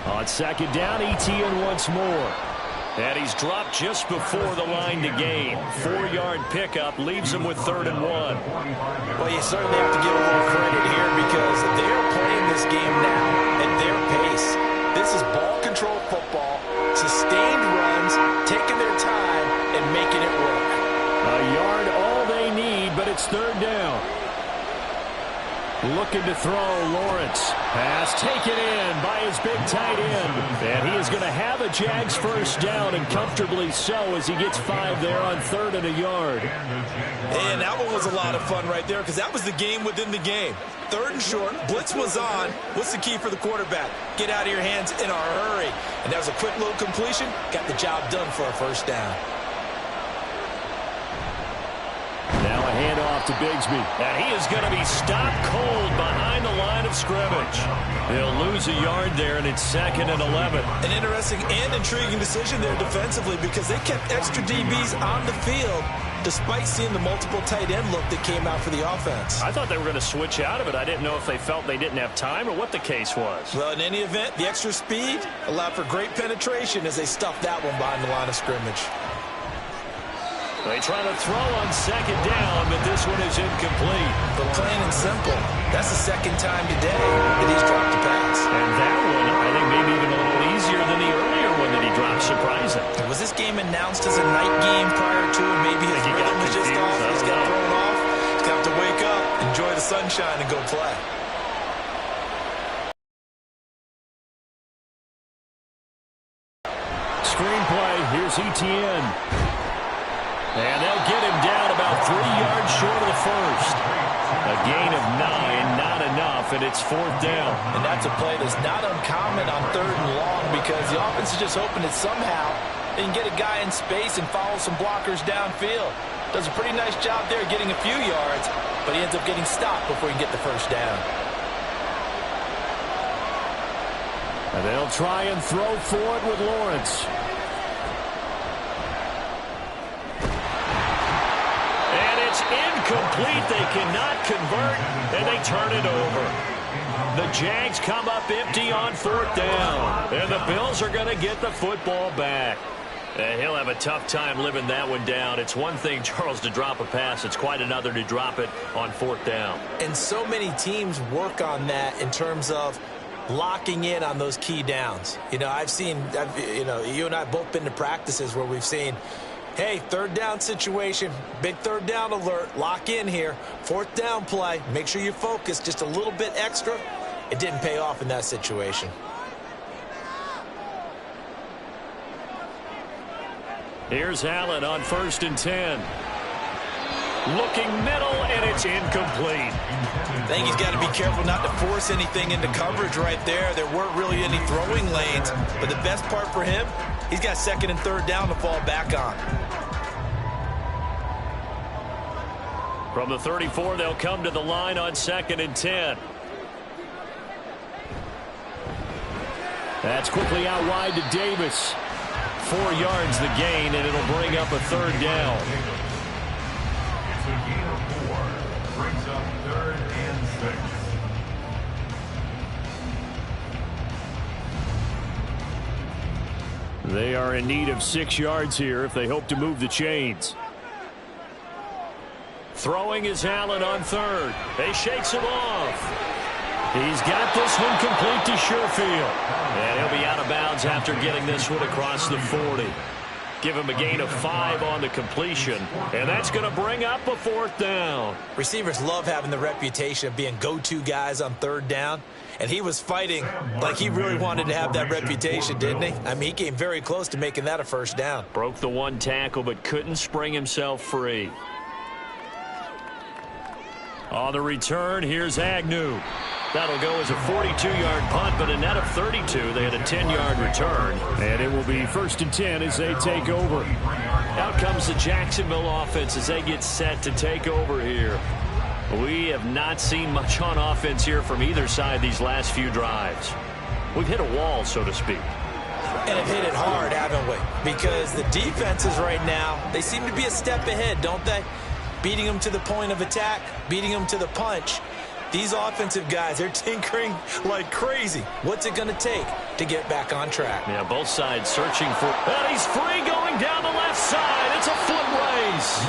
On 2nd down, ETN once more. And he's dropped just before the line to gain. 4-yard pickup leaves him with 3rd and 1. Well, you certainly have to give a little credit here because they're playing this game now at their pace. This is ball control football, sustained runs, taking their time, and making it work. A yard all they need, but it's 3rd down. Looking to throw, Lawrence. Pass taken in by his big tight end. And he is going to have a Jags first down, and comfortably so, as he gets 5 there on 3rd and a yard. And that one was a lot of fun right there, because that was the game within the game. 3rd and short, blitz was on. What's the key for the quarterback? Get out of your hands in a hurry. And that was a quick little completion. Got the job done for a first down. Now a handoff to Bigsby. And he is going to be stopped cold behind the line of scrimmage. He'll lose a yard there, and it's 2nd and 11. An interesting and intriguing decision there defensively, because they kept extra DBs on the field despite seeing the multiple tight end look that came out for the offense. I thought they were going to switch out of it. I didn't know if they felt they didn't have time or what the case was. Well, in any event, the extra speed allowed for great penetration as they stuffed that one behind the line of scrimmage. They try to throw on 2nd down, but this one is incomplete. But plain and simple, that's the 2nd time today that he's dropped a pass. And that one, I think, maybe even a little easier than the earlier one that he dropped, surprising. Was this game announced as a night game prior to, and maybe his rhythm was just off? He's got thrown off. He's got to wake up, enjoy the sunshine, and go play. Screenplay, here's Etienne. And they'll get him down about 3 yards short of the first. A gain of 9, not enough, and it's 4th down. And that's a play that's not uncommon on 3rd and long, because the offense is just hoping that somehow they can get a guy in space and follow some blockers downfield. Does a pretty nice job there getting a few yards, but he ends up getting stopped before he can get the first down. And they'll try and throw for it with Lawrence. Incomplete. They cannot convert, and they turn it over. The Jags come up empty on 4th down, and the Bills are going to get the football back. And he'll have a tough time living that one down. It's one thing, Charles, to drop a pass. It's quite another to drop it on 4th down. And so many teams work on that in terms of locking in on those key downs. You know, you and I have both been to practices where we've seen, hey, 3rd down situation, big 3rd down alert, lock in here. 4th down play, make sure you focus just a little bit extra. It didn't pay off in that situation. Here's Allen on 1st and 10. Looking middle, and it's incomplete. I think he's got to be careful not to force anything into coverage right there. There weren't really any throwing lanes, but the best part for him, he's got 2nd and 3rd down to fall back on. From the 34, they'll come to the line on 2nd and 10. That's quickly out wide to Davis. 4 yards the gain, and it'll bring up a 3rd down. It's a gain of 4. Brings up 3rd and 6. They are in need of 6 yards here if they hope to move the chains. Throwing is Allen on 3rd. He shakes him off. He's got this one complete to Sherfield. And he'll be out of bounds after getting this one across the 40. Give him a gain of 5 on the completion. And that's going to bring up a 4th down. Receivers love having the reputation of being go-to guys on 3rd down. And he was fighting like he really wanted to have that reputation, didn't he? I mean, he came very close to making that a first down. Broke the one tackle, but couldn't spring himself free. On the return, here's Agnew. That'll go as a 42-yard punt, but a net of 32. They had a 10-yard return. And it will be 1st and 10 as they take over. Out comes the Jacksonville offense as they get set to take over here. We have not seen much on offense here from either side these last few drives. We've hit a wall, so to speak. And have hit it hard, haven't we? Because the defenses right now, they seem to be a step ahead, don't they? Beating them to the point of attack, beating them to the punch. These offensive guys, they're tinkering like crazy. What's it going to take to get back on track? Yeah, both sides searching for... And he's free going down the left side. It's a foot race.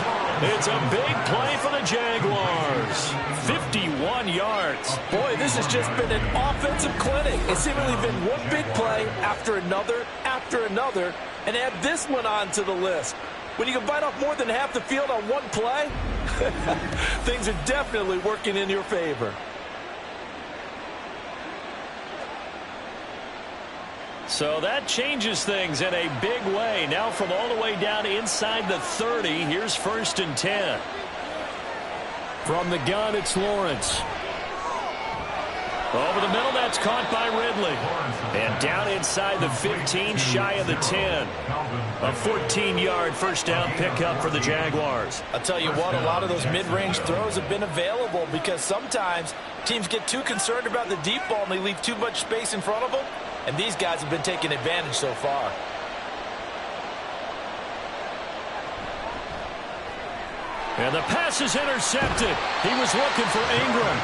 It's a big play for the Jaguars. 51 yards. Boy, this has just been an offensive clinic. It's seemingly been one big play after another, and add this one onto the list. When you can bite off more than half the field on one play, things are definitely working in your favor. So that changes things in a big way. Now from all the way down inside the 30, here's 1st and 10. From the gun, it's Lawrence. Over the middle, that's caught by Ridley. And down inside the 15, shy of the 10. A 14-yard first down pickup for the Jaguars. I'll tell you what, a lot of those mid-range throws have been available because sometimes teams get too concerned about the deep ball and they leave too much space in front of them. And these guys have been taking advantage so far. And the pass is intercepted. He was looking for Ingram.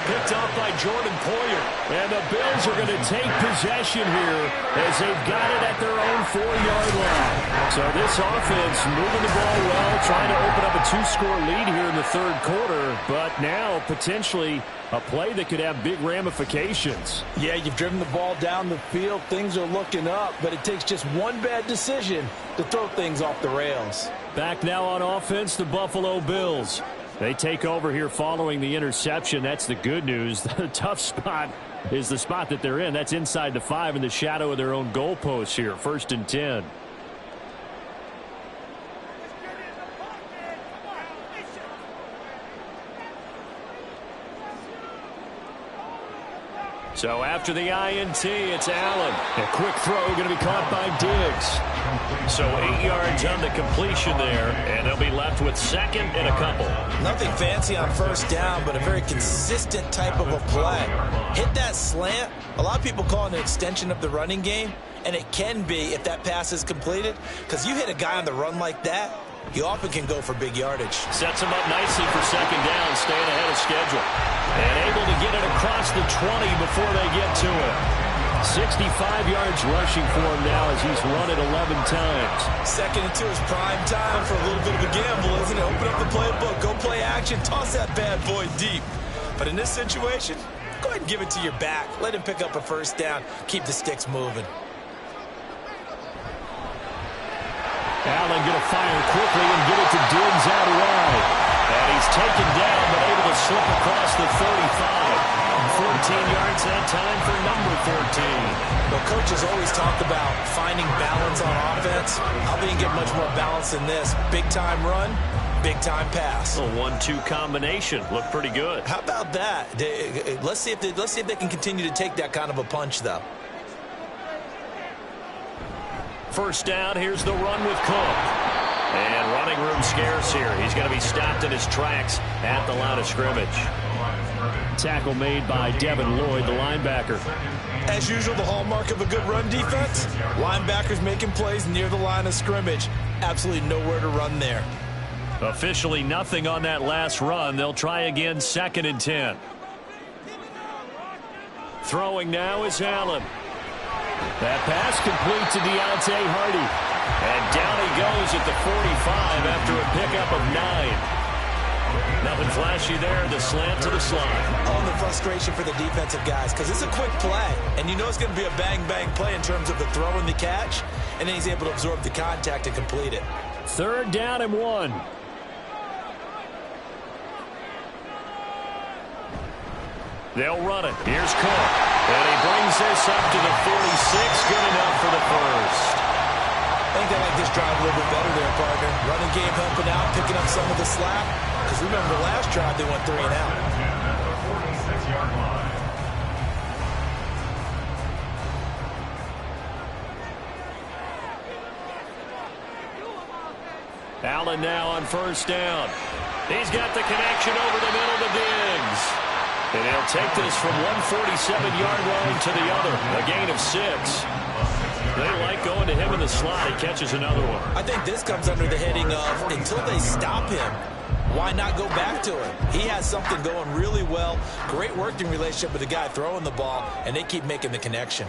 Picked off by Jordan Poyer. And the Bills are going to take possession here as they've got it at their own 4-yard line. So this offense moving the ball well, trying to open up a 2-score lead here in the 3rd quarter. But now potentially a play that could have big ramifications. Yeah, you've driven the ball down the field. Things are looking up, but it takes just one bad decision to throw things off the rails. Back now on offense, the Buffalo Bills. They take over here following the interception. That's the good news. The tough spot is the spot that they're in. That's inside the 5 in the shadow of their own goalpost here. 1st and 10. So after the INT, it's Allen. A quick throw going to be caught by Diggs. So 8 yards on the completion there, and they'll be left with 2nd and a couple. Nothing fancy on first down, but a very consistent type of a play. Hit that slant. A lot of people call it an extension of the running game, and it can be if that pass is completed, because you hit a guy on the run like that, you often can go for big yardage. Sets him up nicely for 2nd down, staying ahead of schedule. And able to get it across the 20 before they get to it. 65 yards rushing for him now as he's run it 11 times. 2nd and 2 is prime time for a little bit of a gamble, isn't it? Open up the playbook, go play action, toss that bad boy deep. But in this situation, go ahead and give it to your back. Let him pick up a first down. Keep the sticks moving. Allen going to fire quickly and get it to Diggs out wide. And he's taken down but able to slip across the 35. 14 yards that time for number 14. Well, coaches always talk about finding balance on offense. How they can get much more balance than this. Big-time run, big-time pass. A 1-2 combination. Looked pretty good. How about that? Let's see if they can continue to take that kind of a punch, though. First down, here's the run with Cook. And running room scarce here. He's going to be stopped in his tracks at the line of scrimmage. Tackle made by Devin Lloyd, the linebacker. As usual, the hallmark of a good run defense, linebackers making plays near the line of scrimmage. Absolutely nowhere to run there. Officially nothing on that last run. They'll try again, 2nd and 10. Throwing now is Allen. That pass complete to Deontay Hardy. And down he goes at the 45 after a pickup of 9. Nothing flashy there. The slant to the slide. Oh, the frustration for the defensive guys because it's a quick play. And you know it's going to be a bang-bang play in terms of the throw and the catch. And then he's able to absorb the contact and complete it. 3rd down and 1. They'll run it. Here's Cook. And he brings this up to the 46. Good enough for the first. I think they like this drive a little bit better there, partner. Running game helping out, picking up some of the slack. Because remember, the last drive they went 3 and out. 46-yard line. Allen now on first down. He's got the connection over the middle to Diggs. And he'll take this from 147-yard line to the other. A gain of 6. They like going to him in the slot. He catches another one. I think this comes under the heading of until they stop him, why not go back to him? He has something going really well. Great working relationship with the guy throwing the ball, and they keep making the connection.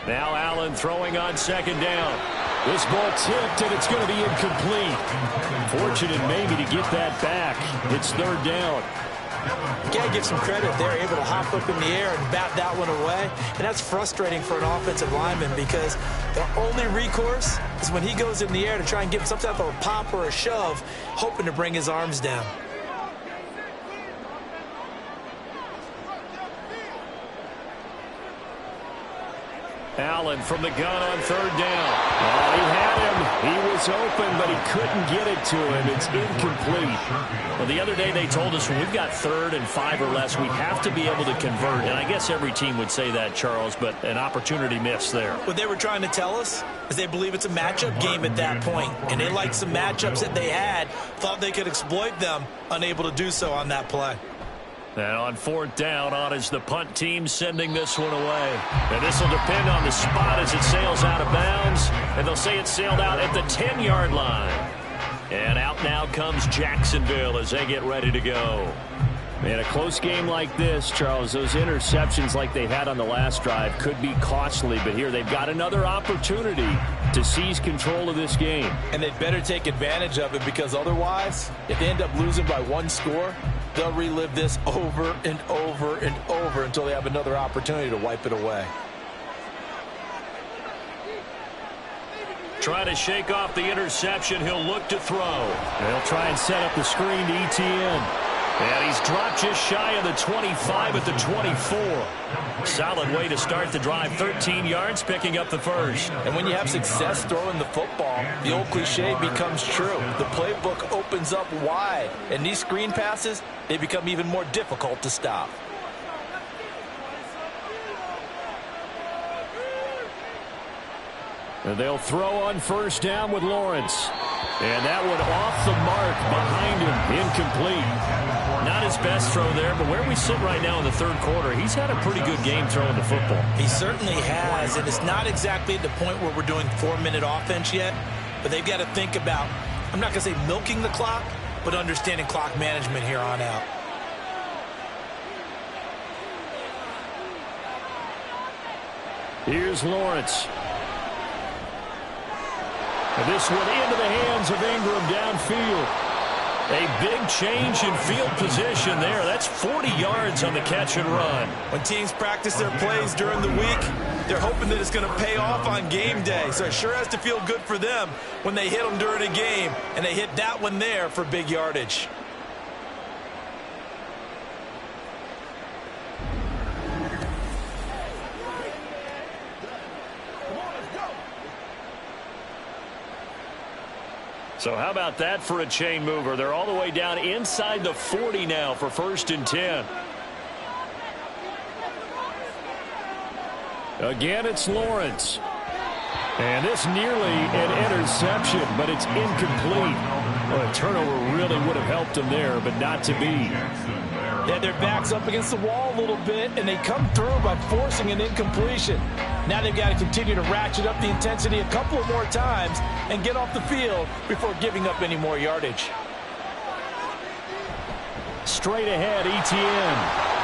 Now Allen throwing on 2nd down. This ball tipped, and it's going to be incomplete. Fortunate maybe to get that back. It's 3rd down. You got to give some credit. They're able to hop up in the air and bat that one away. And that's frustrating for an offensive lineman because their only recourse is when he goes in the air to try and give some type of a pop or a shove, hoping to bring his arms down. Allen from the gun on third down. Oh, he had him. He was open, but he couldn't get it to him. It's incomplete. Well, the other day they told us when we've got 3rd and 5 or less, we have to be able to convert. And I guess every team would say that, Charles, but an opportunity missed there. What they were trying to tell us is they believe it's a matchup game at that point, and they liked some matchups that they had, thought they could exploit them, unable to do so on that play. And on 4th down, on is the punt team sending this one away. And this will depend on the spot as it sails out of bounds. And they'll say it sailed out at the 10-yard line. And out now comes Jacksonville as they get ready to go. In a close game like this, Charles, those interceptions like they had on the last drive could be costly. But here they've got another opportunity to seize control of this game. And they'd better take advantage of it, because otherwise, if they end up losing by 1 score, they'll relive this over and over and over until they have another opportunity to wipe it away. Trying to shake off the interception. He'll look to throw. They'll try and set up the screen to ETN. And he's dropped just shy of the 25 at the 24. Solid way to start the drive. 13 yards, picking up the first. And when you have success throwing the football, the old cliche becomes true. The playbook opens up wide. And these screen passes, they become even more difficult to stop. And they'll throw on 1st down with Lawrence. And that one off the mark behind him. Incomplete. Not his best throw there, but where we sit right now in the 3rd quarter, he's had a pretty good game throwing the football. He certainly has, and it's not exactly at the point where we're doing 4-minute offense yet, but they've got to think about, I'm not going to say milking the clock, but understanding clock management here on out. Here's Lawrence. And this one into the hands of Ingram downfield. A big change in field position there. That's 40 yards on the catch and run. When teams practice their plays during the week, they're hoping that it's going to pay off on game day. So it sure has to feel good for them when they hit them during a game, and they hit that one there for big yardage. So how about that for a chain mover? They're all the way down inside the 40 now for 1st and 10. Again, it's Lawrence. And this nearly an interception, but it's incomplete. Well, a turnover really would have helped them there, but not to be. They had their backs up against the wall a little bit, and they come through by forcing an incompletion. Now they've got to continue to ratchet up the intensity a couple of more times and get off the field before giving up any more yardage. Straight ahead, ETN.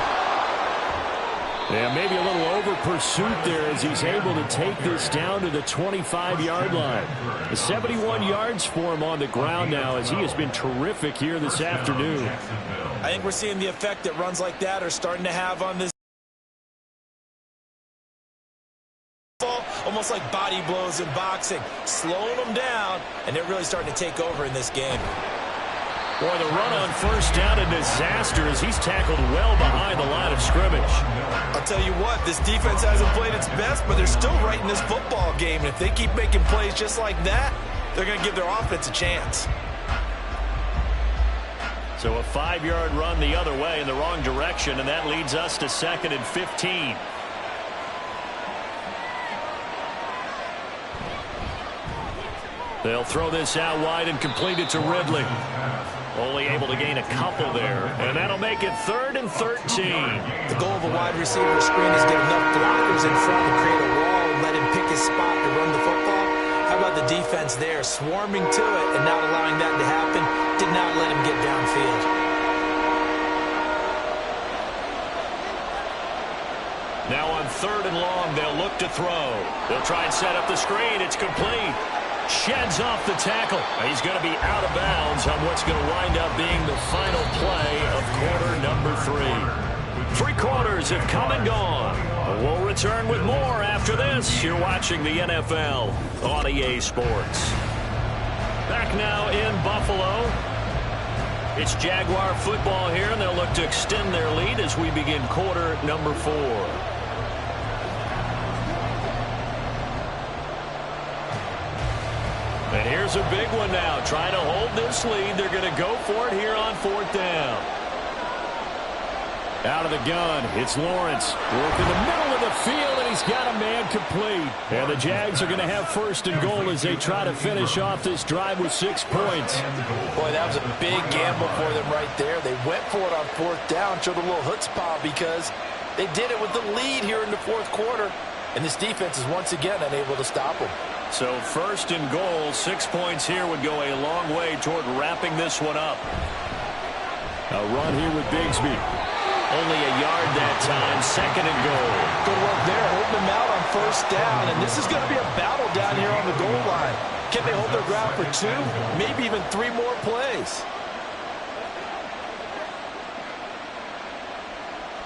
Yeah, maybe a little over pursuit there as he's able to take this down to the 25-yard line. 71 yards for him on the ground now as he has been terrific here this afternoon. I think we're seeing the effect that runs like that are starting to have on this. Almost like body blows in boxing, slowing them down, and they're really starting to take over in this game. Boy, the run on 1st down, a disaster as he's tackled well behind the line of scrimmage. I'll tell you what, this defense hasn't played its best, but they're still right in this football game. And if they keep making plays just like that, they're going to give their offense a chance. So a 5-yard run the other way in the wrong direction, and that leads us to 2nd and 15. They'll throw this out wide and complete it to Ridley. Only able to gain a couple there, and that'll make it 3rd and 13. The goal of a wide receiver screen is get enough blockers in front to create a wall and let him pick his spot to run the football. How about the defense there, swarming to it and not allowing that to happen? Did not let him get downfield. Now on 3rd and long, they'll look to throw. They'll try and set up the screen. It's complete. Sheds off the tackle. He's going to be out of bounds on what's going to wind up being the final play of quarter number 3. 3 quarters have come and gone. We'll return with more after this. You're watching the NFL on EA Sports. Back now in Buffalo. It's Jaguar football here, and they'll look to extend their lead as we begin quarter number 4. And here's a big one now. Trying to hold this lead. They're going to go for it here on 4th down. Out of the gun, it's Lawrence. Work in the middle of the field, and he's got a man complete. And the Jags are going to have 1st and goal as they try to finish off this drive with 6 points. Boy, that was a big gamble for them right there. They went for it on 4th down, showed a little chutzpah because they did it with the lead here in the 4th quarter. And this defense is once again unable to stop them. So 1st and goal, 6 points here would go a long way toward wrapping this one up. A run here with Bigsby. Only a yard that time, 2nd and goal. Good work there, holding them out on 1st down. And this is going to be a battle down here on the goal line. Can they hold their ground for 2, maybe even 3 more plays?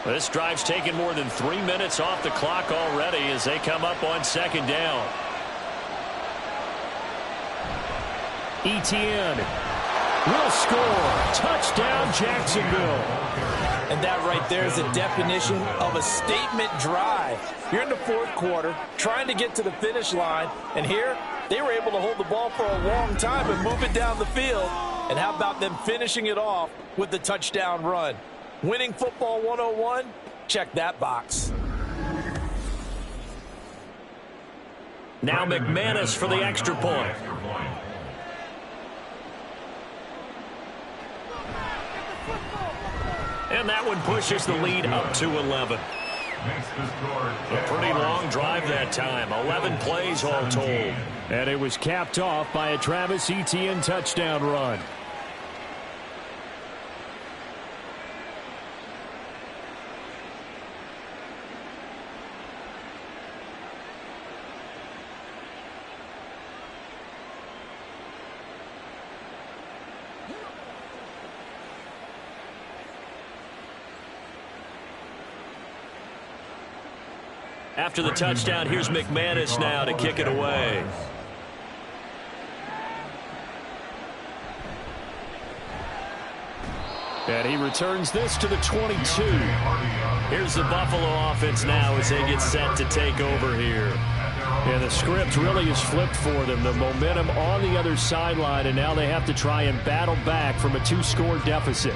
This drive's taken more than 3 minutes off the clock already as they come up on 2nd down. Etienne will score. Touchdown, Jacksonville. And that right there is the definition of a statement drive. You're in the 4th quarter, trying to get to the finish line, and here they were able to hold the ball for a long time and move it down the field. And how about them finishing it off with the touchdown run? Winning football 101? Check that box. Now McManus for the extra point. And that one pushes the lead up to 11. A pretty long drive that time. 11 plays all told. And it was capped off by a Travis Etienne touchdown run. After the touchdown, here's McManus now to kick it away. And he returns this to the 22. Here's the Buffalo offense now as they get set to take over here. And the script really is flipped for them. The momentum on the other sideline, and now they have to try and battle back from a 2-score deficit.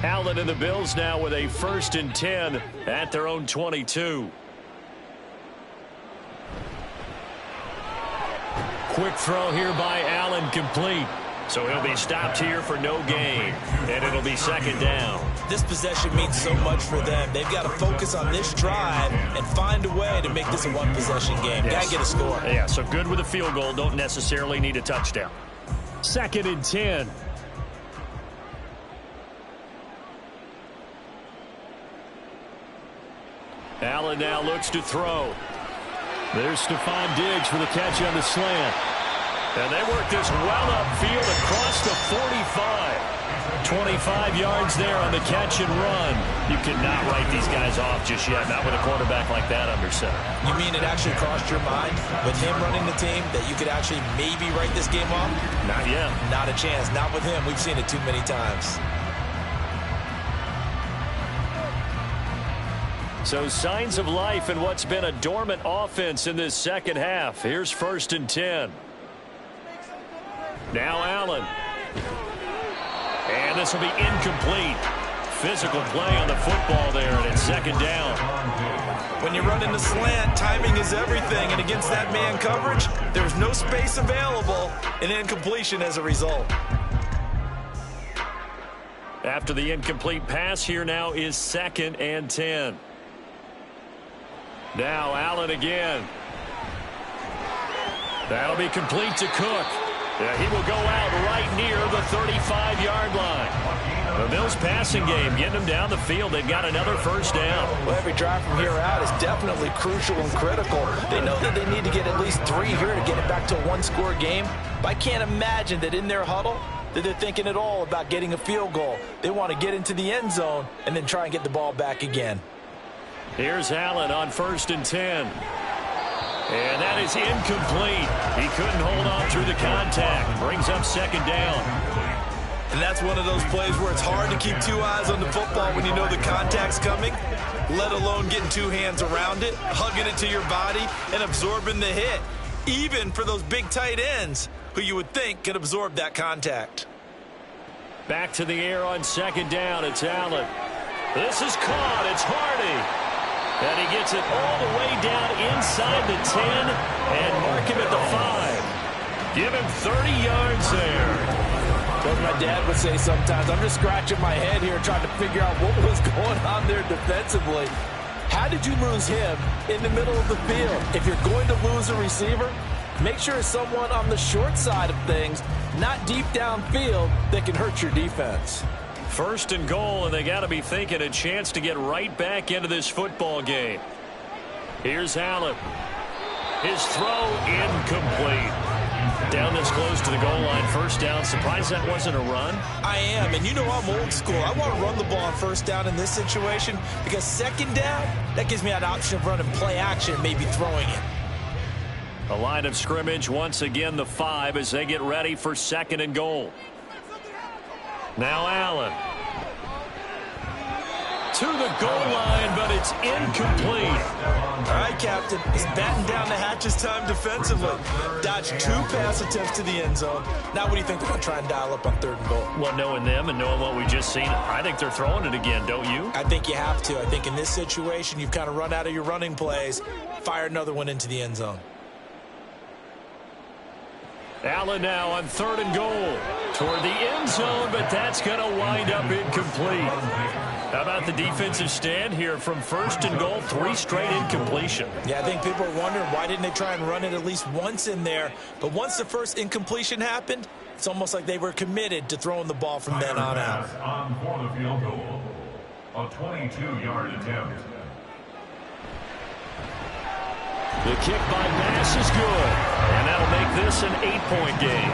Allen and the Bills now with a 1st and 10 at their own 22. Quick throw here by Allen, complete. So he'll be stopped here for no gain, and it'll be 2nd down. This possession means so much for them. They've got to focus on this drive and find a way to make this a one-possession game. Yes. Got to get a score. Yeah, so good with a field goal. Don't necessarily need a touchdown. 2nd and 10. Allen now looks to throw. There's Stephon Diggs for the catch on the slant. And they work this well upfield across the 45. 25 yards there on the catch and run. You cannot write these guys off just yet, not with a quarterback like that under center. You mean it actually crossed your mind with him running the team that you could actually maybe write this game off? Not yet. Not a chance. Not with him. We've seen it too many times. So signs of life in what's been a dormant offense in this 2nd half. Here's 1st and 10. Now Allen. And this will be incomplete. Physical play on the football there, and it's 2nd down. When you run in the slant, timing is everything. And against that man coverage, there's no space available. And incompletion as a result. After the incomplete pass, here now is 2nd and 10. Now Allen again. That'll be complete to Cook. Yeah, he will go out right near the 35-yard line. The Bills passing game getting them down the field. They've got another 1st down. Well, every drive from here out is definitely crucial and critical. They know that they need to get at least 3 here to get it back to a 1-score game. But I can't imagine that in their huddle that they're thinking at all about getting a field goal. They want to get into the end zone and then try and get the ball back again. Here's Allen on 1st and 10. And that is incomplete. He couldn't hold on through the contact. Brings up 2nd down. And that's one of those plays where it's hard to keep two eyes on the football when you know the contact's coming, let alone getting two hands around it, hugging it to your body, and absorbing the hit, even for those big tight ends who you would think could absorb that contact. Back to the air on second down. It's Allen. This is caught. It's Hardy. And he gets it all the way down inside the 10 and mark him at the 5. Give him 30 yards there. As my dad would say sometimes, I'm just scratching my head here trying to figure out what was going on there defensively. How did you lose him in the middle of the field? If you're going to lose a receiver, make sure it's someone on the short side of things, not deep downfield, that can hurt your defense. First and goal, and they got to be thinking a chance to get right back into this football game. Here's Allen. His throw incomplete. Down this close to the goal line, first down. Surprised that wasn't a run? I am, and you know I'm old school. I want to run the ball on first down in this situation because second down, that gives me an option of running play action and maybe throwing it. A line of scrimmage, once again the 5 as they get ready for second and goal. Now Allen. To the goal line, but it's incomplete. All right, Captain. He's batting down the hatches time defensively. Dodged 2 pass attempts to the end zone. Now what do you think they're going to try and dial up on third and goal? Well, knowing them and knowing what we just seen, I think they're throwing it again, don't you? I think you have to. I think in this situation, you've kind of run out of your running plays. Fire another one into the end zone. Allen now on third and goal. Toward the end zone, but that's going to wind up incomplete. How about the defensive stand here from first and goal, 3 straight incompletion? Yeah, I think people are wondering why didn't they try and run it at least once in there. But once the first incompletion happened, it's almost like they were committed to throwing the ball from then on out. On for the field goal. A 22-yard attempt. The kick by Bass is good, and that'll make this an 8-point game.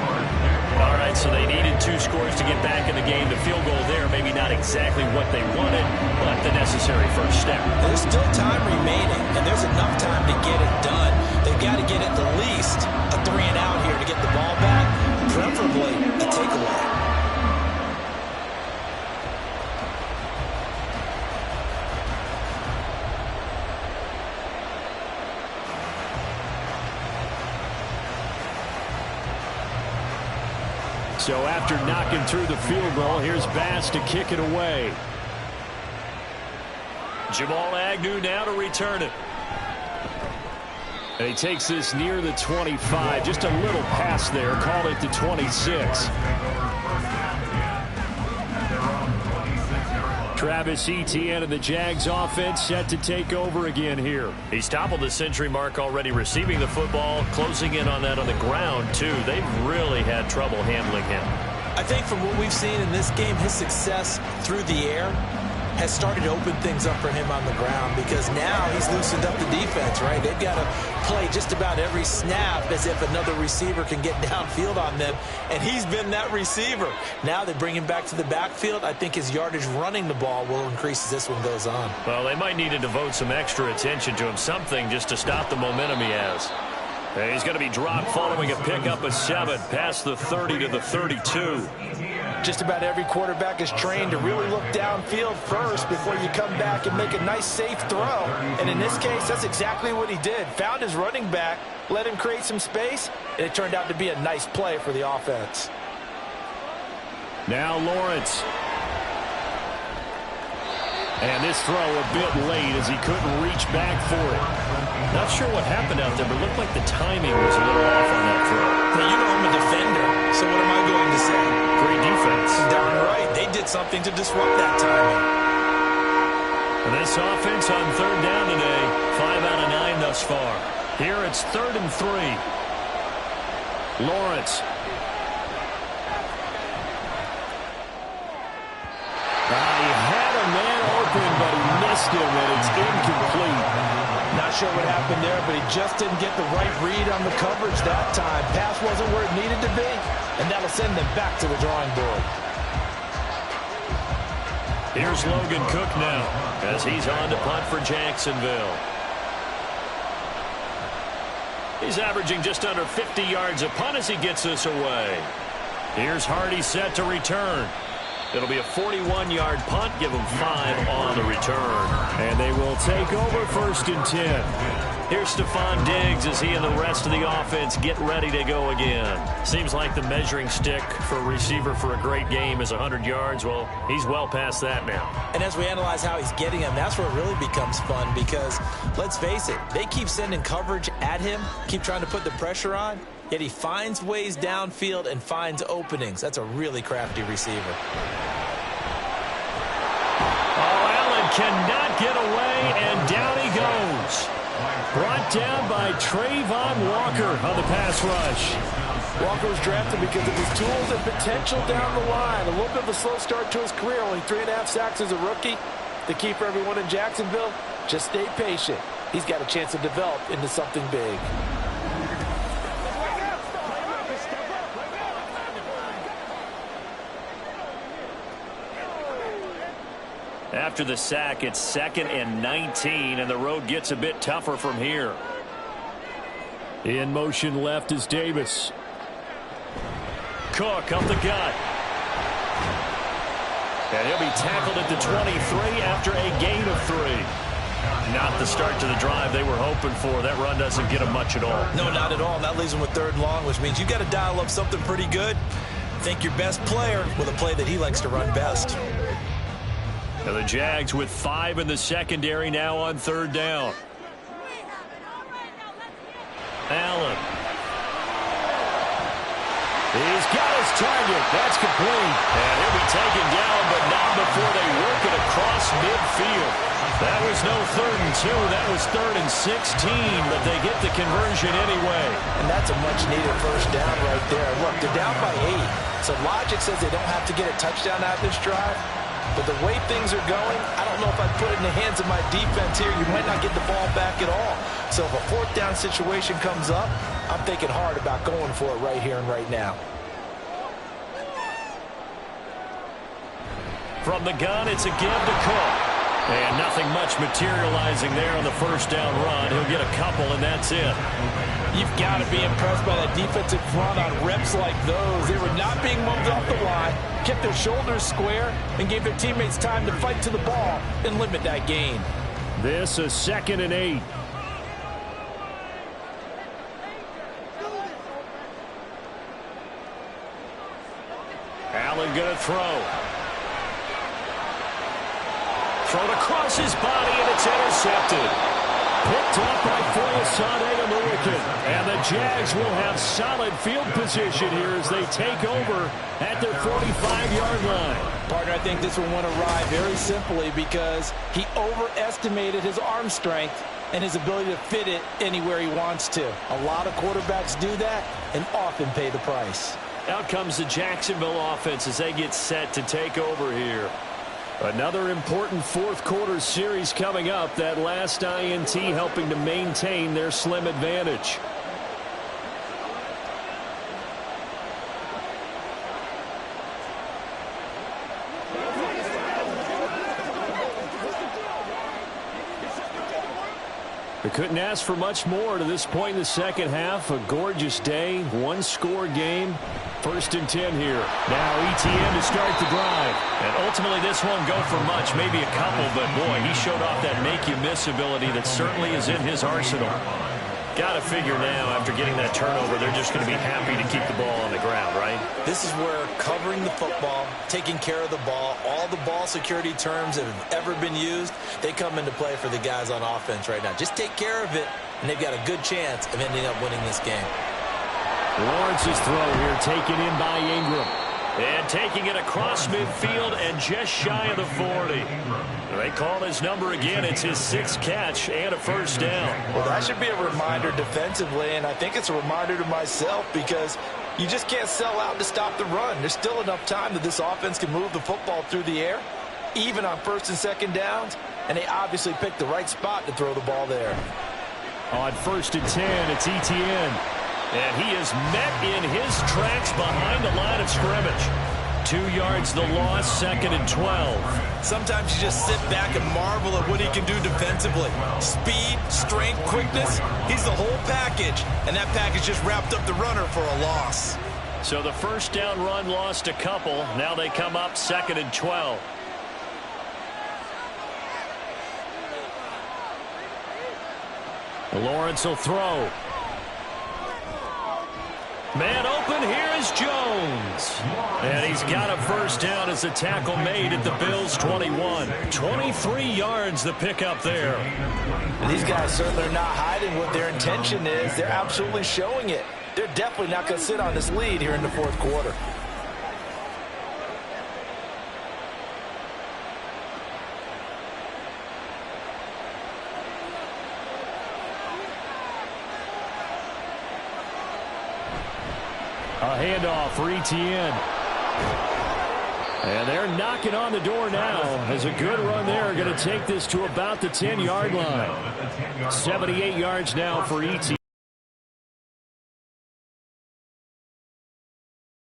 All right, so they needed 2 scores to get back in the game. The field goal there, maybe not exactly what they wanted, but the necessary first step. There's still time remaining, and there's enough time to get it done. They've got to get at the least a 3 and out here to get the ball back, preferably a takeaway. So after knocking through the field goal, here's Bass to kick it away. Jamal Agnew now to return it. And he takes this near the 25. Just a little pass there. Call it the 26. Travis Etienne and the Jags offense set to take over again here. He's toppled the century mark already receiving the football, closing in on that on the ground, too. They've really had trouble handling him. I think from what we've seen in this game, his success through the air has started to open things up for him on the ground because now he's loosened up the defense, right? They've got to play just about every snap as if another receiver can get downfield on them, and he's been that receiver. Now they bring him back to the backfield. I think his yardage running the ball will increase as this one goes on. Well, they might need to devote some extra attention to him, something just to stop the momentum he has. And he's going to be dropped following a pickup of 7 past the 30 to the 32. Just about every quarterback is trained to really look downfield first before you come back and make a nice, safe throw. And in this case, that's exactly what he did. Found his running back, let him create some space, and it turned out to be a nice play for the offense. Now Lawrence. And this throw a bit late as he couldn't reach back for it. Not sure what happened out there, but it looked like the timing was a little off on that throw. Now, you know I'm a defender, so what am I going to say? Great defense. Darn right. They did something to disrupt that timing. And this offense on third down today, 5 out of 9 thus far. Here it's 3rd and 3. Lawrence. He had a man open, but he missed him, and it's incomplete. Not sure what happened there, but he just didn't get the right read on the coverage that time. Pass wasn't where it needed to be, and that'll send them back to the drawing board. Here's Logan Cook now, as he's on to punt for Jacksonville. He's averaging just under 50 yards a punt as he gets this away. Here's Hardy set to return. It'll be a 41-yard punt. Give them 5 on the return. And they will take over 1st and 10. Here's Stephon Diggs as he and the rest of the offense get ready to go again. Seems like the measuring stick for a receiver for a great game is 100 yards. Well, he's well past that now. And as we analyze how he's getting them, that's where it really becomes fun because, let's face it, they keep sending coverage at him, keep trying to put the pressure on, yet he finds ways downfield and finds openings. That's a really crafty receiver. Oh, Allen cannot get away, and down he goes. Brought down by Trayvon Walker on the pass rush. Walker was drafted because of his tools and potential down the line. A little bit of a slow start to his career, only 3.5 sacks as a rookie. The key for everyone in Jacksonville, just stay patient. He's got a chance to develop into something big. After the sack, it's 2nd and 19, and the road gets a bit tougher from here. In motion left is Davis. Cook up the gut. And he'll be tackled at the 23 after a gain of 3. Not the start to the drive they were hoping for. That run doesn't get them much at all. No, not at all. And that leaves them with 3rd and long, which means you've got to dial up something pretty good. Think your best player with a play that he likes to run best. Now the Jags with 5 in the secondary now on 3rd down. Allen. He's got his target. That's complete. And he'll be taken down, but not before they work it across midfield. That was no 3rd and 2. That was 3rd and 16, but they get the conversion anyway. And that's a much-needed 1st down right there. Look, they're down by 8. So logic says they don't have to get a touchdown out of this drive. But the way things are going, I don't know if I'd put it in the hands of my defense here. You might not get the ball back at all. So if a 4th down situation comes up, I'm thinking hard about going for it right here and right now. From the gun, it's a give to Cook. And nothing much materializing there on the 1st down run. He'll get a couple, and that's it. You've got to be impressed by that defensive front on reps like those. They were not being moved off the line, kept their shoulders square, and gave their teammates time to fight to the ball and limit that gain. This is 2nd and 8. Allen going to throw. Thrown across his body, and it's intercepted. Picked up by Foyesade American. And the Jags will have solid field position here as they take over at their 45-yard line. Partner, I think this one went awry very simply because he overestimated his arm strength and his ability to fit it anywhere he wants to. A lot of quarterbacks do that and often pay the price. Out comes the Jacksonville offense as they get set to take over here. Another important 4th quarter series coming up. That last INT helping to maintain their slim advantage. We couldn't ask for much more to this point in the 2nd half. A gorgeous day, 1-score game. 1st and 10 here. Now ETN to start the drive. And ultimately this won't go for much, maybe a couple, but boy, he showed off that make-you-miss ability that certainly is in his arsenal. Got to figure now, after getting that turnover, they're just going to be happy to keep the ball on the ground, right? This is where covering the football, taking care of the ball, all the ball security terms that have ever been used, they come into play for the guys on offense right now. Just take care of it, and they've got a good chance of ending up winning this game. Lawrence's throw here taken in by Ingram. And taking it across midfield and just shy of the 40. They call his number again. It's his 6th catch and a 1st down. Well, that should be a reminder defensively, and I think it's a reminder to myself because you just can't sell out to stop the run. There's still enough time that this offense can move the football through the air, even on 1st and 2nd downs, and they obviously picked the right spot to throw the ball there. On 1st and 10, it's ETN. And he is met in his tracks behind the line of scrimmage. 2 yards the loss, 2nd and 12. Sometimes you just sit back and marvel at what he can do defensively. Speed, strength, quickness, he's the whole package. And that package just wrapped up the runner for a loss. So the first down run lost a couple. Now they come up 2nd and 12. Lawrence will throw. Man open, here is Jones. And he's got a first down as the tackle made at the Bills' 21. 23 yards the pickup there. And these guys certainly are not hiding what their intention is. They're absolutely showing it. They're definitely not going to sit on this lead here in the fourth quarter. A handoff for Etienne. And they're knocking on the door now as a good run there. Going to take this to about the 10-yard line. 78 yards now for Etienne.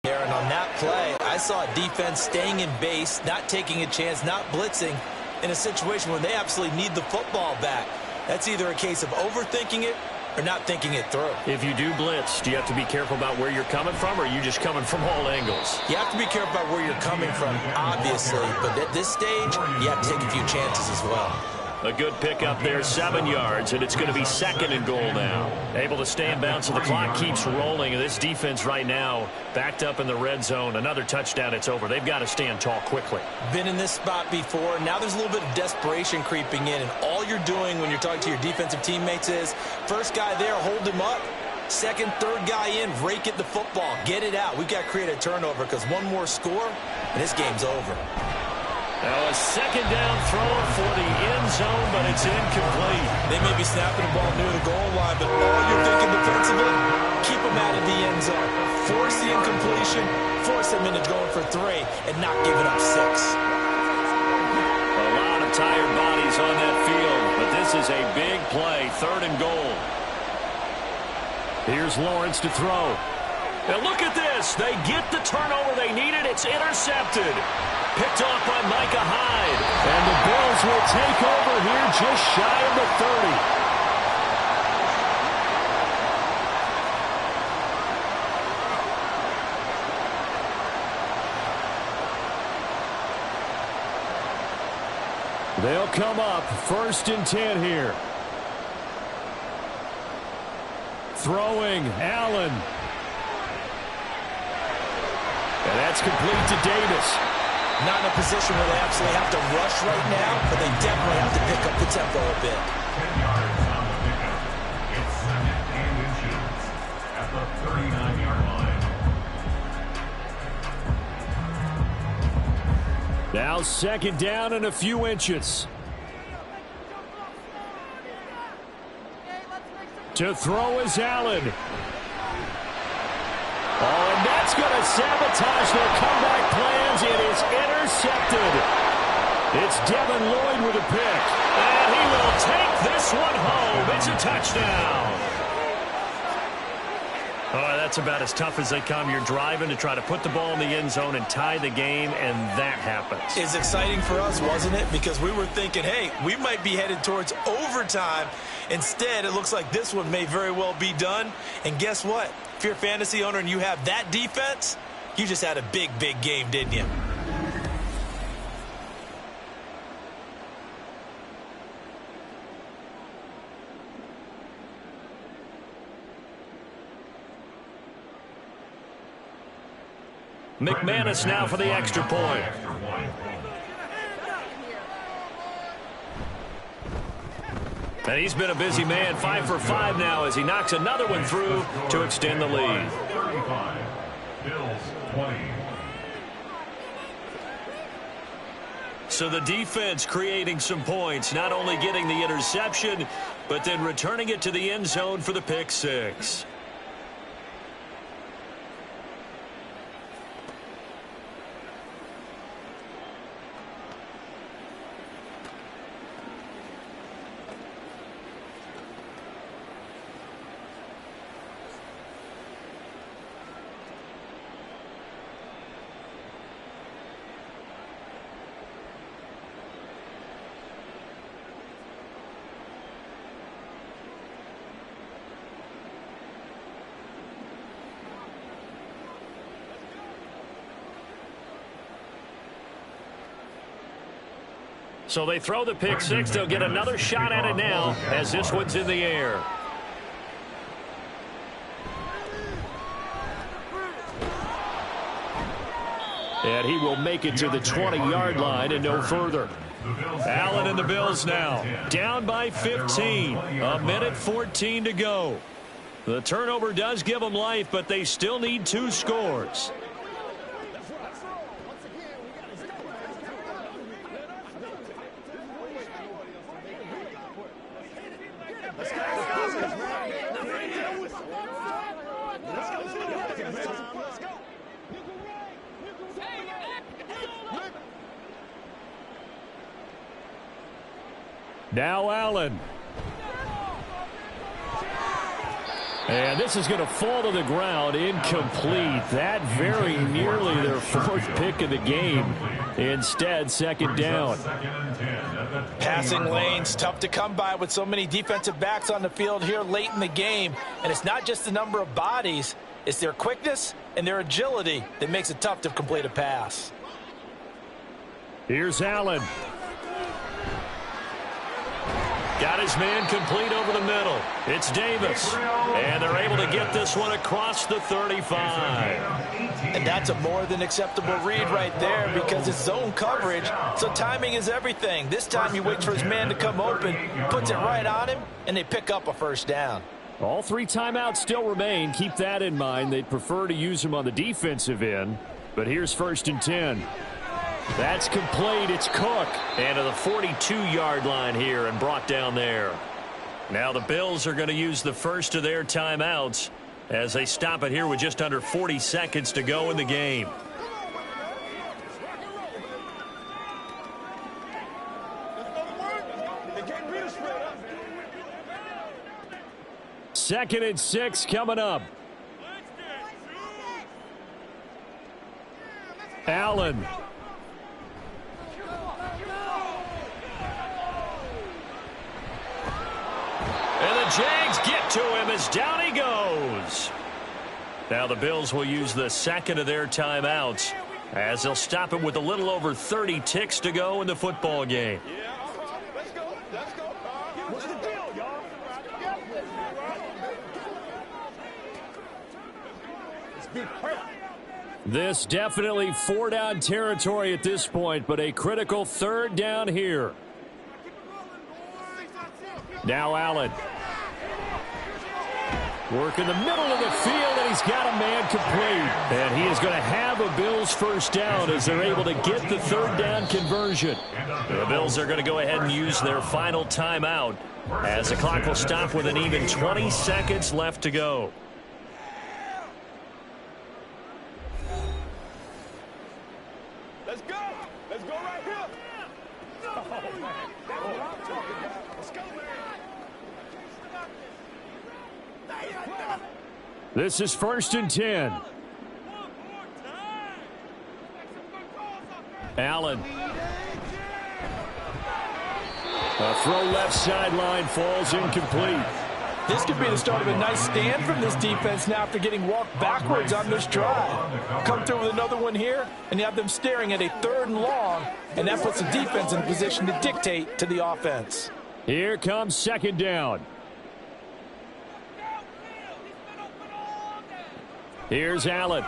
And on that play, I saw a defense staying in base, not taking a chance, not blitzing in a situation where they absolutely need the football back. That's either a case of overthinking it or not thinking it through. If you do blitz, do you have to be careful about where you're coming from, or are you just coming from all angles? You have to be careful about where you're coming from, obviously. But at this stage, you have to take a few chances as well. A good pickup there, 7 yards, and it's going to be 2nd and goal now. Able to stay in bounds, so the clock keeps rolling. And this defense right now backed up in the red zone. Another touchdown, it's over. They've got to stand tall quickly. Been in this spot before. Now there's a little bit of desperation creeping in, and all you're doing when you're talking to your defensive teammates is, first guy there, hold him up. Second, third guy in, rake at the football. Get it out. We've got to create a turnover because one more score, and this game's over. Now a second down throw for the end zone, but it's incomplete. They may be snapping the ball near the goal line, but all you're thinking defensively, keep them out of the end zone. Force the incompletion, force them into going for 3, and not giving up 6. A lot of tired bodies on that field, but this is a big play, 3rd and goal. Here's Lawrence to throw. Now look at this. They get the turnover they needed. It's intercepted. Picked off by Micah Hyde. And the Bills will take over here just shy of the 30. They'll come up 1st and 10 here. Throwing, Allen. And that's complete to Davis. Not in a position where they absolutely have to rush right now, but they definitely have to pick up the tempo a bit. 10 yards on the pickup. It's 2nd and inches at the 39-yard line. Now 2nd down and a few inches. To throw is Allen. Oh, and that's going to sabotage their comeback plans. It is intercepted. It's Devin Lloyd with a pick. And he will take this one home. It's a touchdown. Oh, that's about as tough as they come. You're driving to try to put the ball in the end zone and tie the game, and that happens. It's exciting for us, wasn't it? Because we were thinking, hey, we might be headed towards overtime. Instead, it looks like this one may very well be done. And guess what? If you're a fantasy owner and you have that defense, you just had a big, big game, didn't you? McManus now for the extra point. And he's been a busy man, 5 for 5 now as he knocks another one through to extend the lead. 35, Bills 20. So the defense creating some points, not only getting the interception, but then returning it to the end zone for the pick 6. So they throw the pick six. They'll get another shot at it now as this one's in the air. And he will make it to the 20-yard line and no further. Allen and the Bills now down by 15. A minute 14 to go. The turnover does give them life, but they still need 2 scores. Now Allen. And this is going to fall to the ground, incomplete. That very nearly their 4th pick of the game. Instead, second down. Passing lanes, tough to come by with so many defensive backs on the field here late in the game. And it's not just the number of bodies, it's their quickness and their agility that makes it tough to complete a pass. Here's Allen. Got his man complete over the middle. It's Davis. And they're able to get this one across the 35. And that's a more than acceptable read right there because it's zone coverage, so timing is everything. This time he waits for his man to come open, puts it right on him, and they pick up a first down. All 3 timeouts still remain. Keep that in mind. They'd prefer to use them on the defensive end. But here's 1st and 10. That's complete. It's Cook. And to the 42-yard line here and brought down there. Now the Bills are going to use the first of their timeouts as they stop it here with just under 40 seconds to go in the game. Second and 6 coming up. Allen. And the Jags get to him as down he goes. Now the Bills will use the second of their timeouts as they'll stop it with a little over 30 ticks to go in the football game. Let's go. Let's go. What's the deal, y'all? Let's be perfect. This definitely 4-down territory at this point, but a critical 3rd down here. Now Allen. Work in the middle of the field, and he's got a man complete. And he is going to have a Bills first down as they're able to get the 3rd down conversion. The Bills are going to go ahead and use their final timeout as the clock will stop with an even 20 seconds left to go. Let's go. Let's go right here. Oh, man. That's what I'm talking about. Let's go, man. This is 1st and 10. Allen. A throw left sideline falls incomplete. This could be the start of a nice stand from this defense now after getting walked backwards on this drive. Come through with another one here, and you have them staring at a 3rd and long, and that puts the defense in a position to dictate to the offense. Here comes 2nd down. Here's Allen.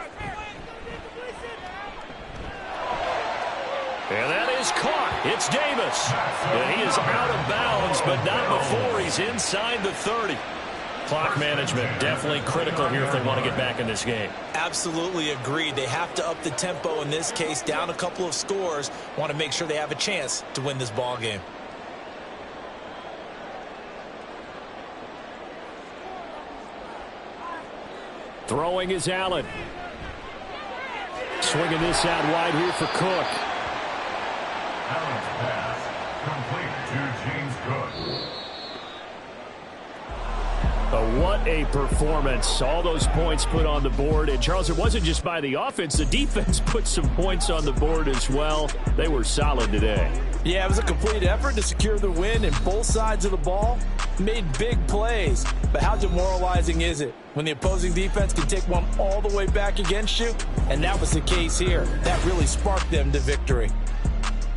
And that is caught. It's Davis. And he is out of bounds, but not before he's inside the 30. Clock management definitely critical here if they want to get back in this game. Absolutely agreed. They have to up the tempo in this case, down a couple of scores. Want to make sure they have a chance to win this ball game. Throwing is Allen. Swinging this out wide here for Cook. Allen's pass complete to James Cook. What a performance. All those points put on the board. And, Charles, it wasn't just by the offense. The defense put some points on the board as well. They were solid today. Yeah, it was a complete effort to secure the win, and both sides of the ball made big plays. But how demoralizing is it when the opposing defense can take one all the way back against you? And that was the case here. That really sparked them to victory.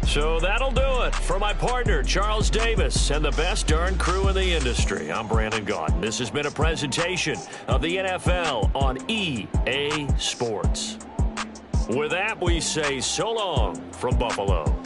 So that'll do it for my partner, Charles Davis, and the best darn crew in the industry. I'm Brandon Gaudin. This has been a presentation of the NFL on EA Sports. With that, we say so long from Buffalo.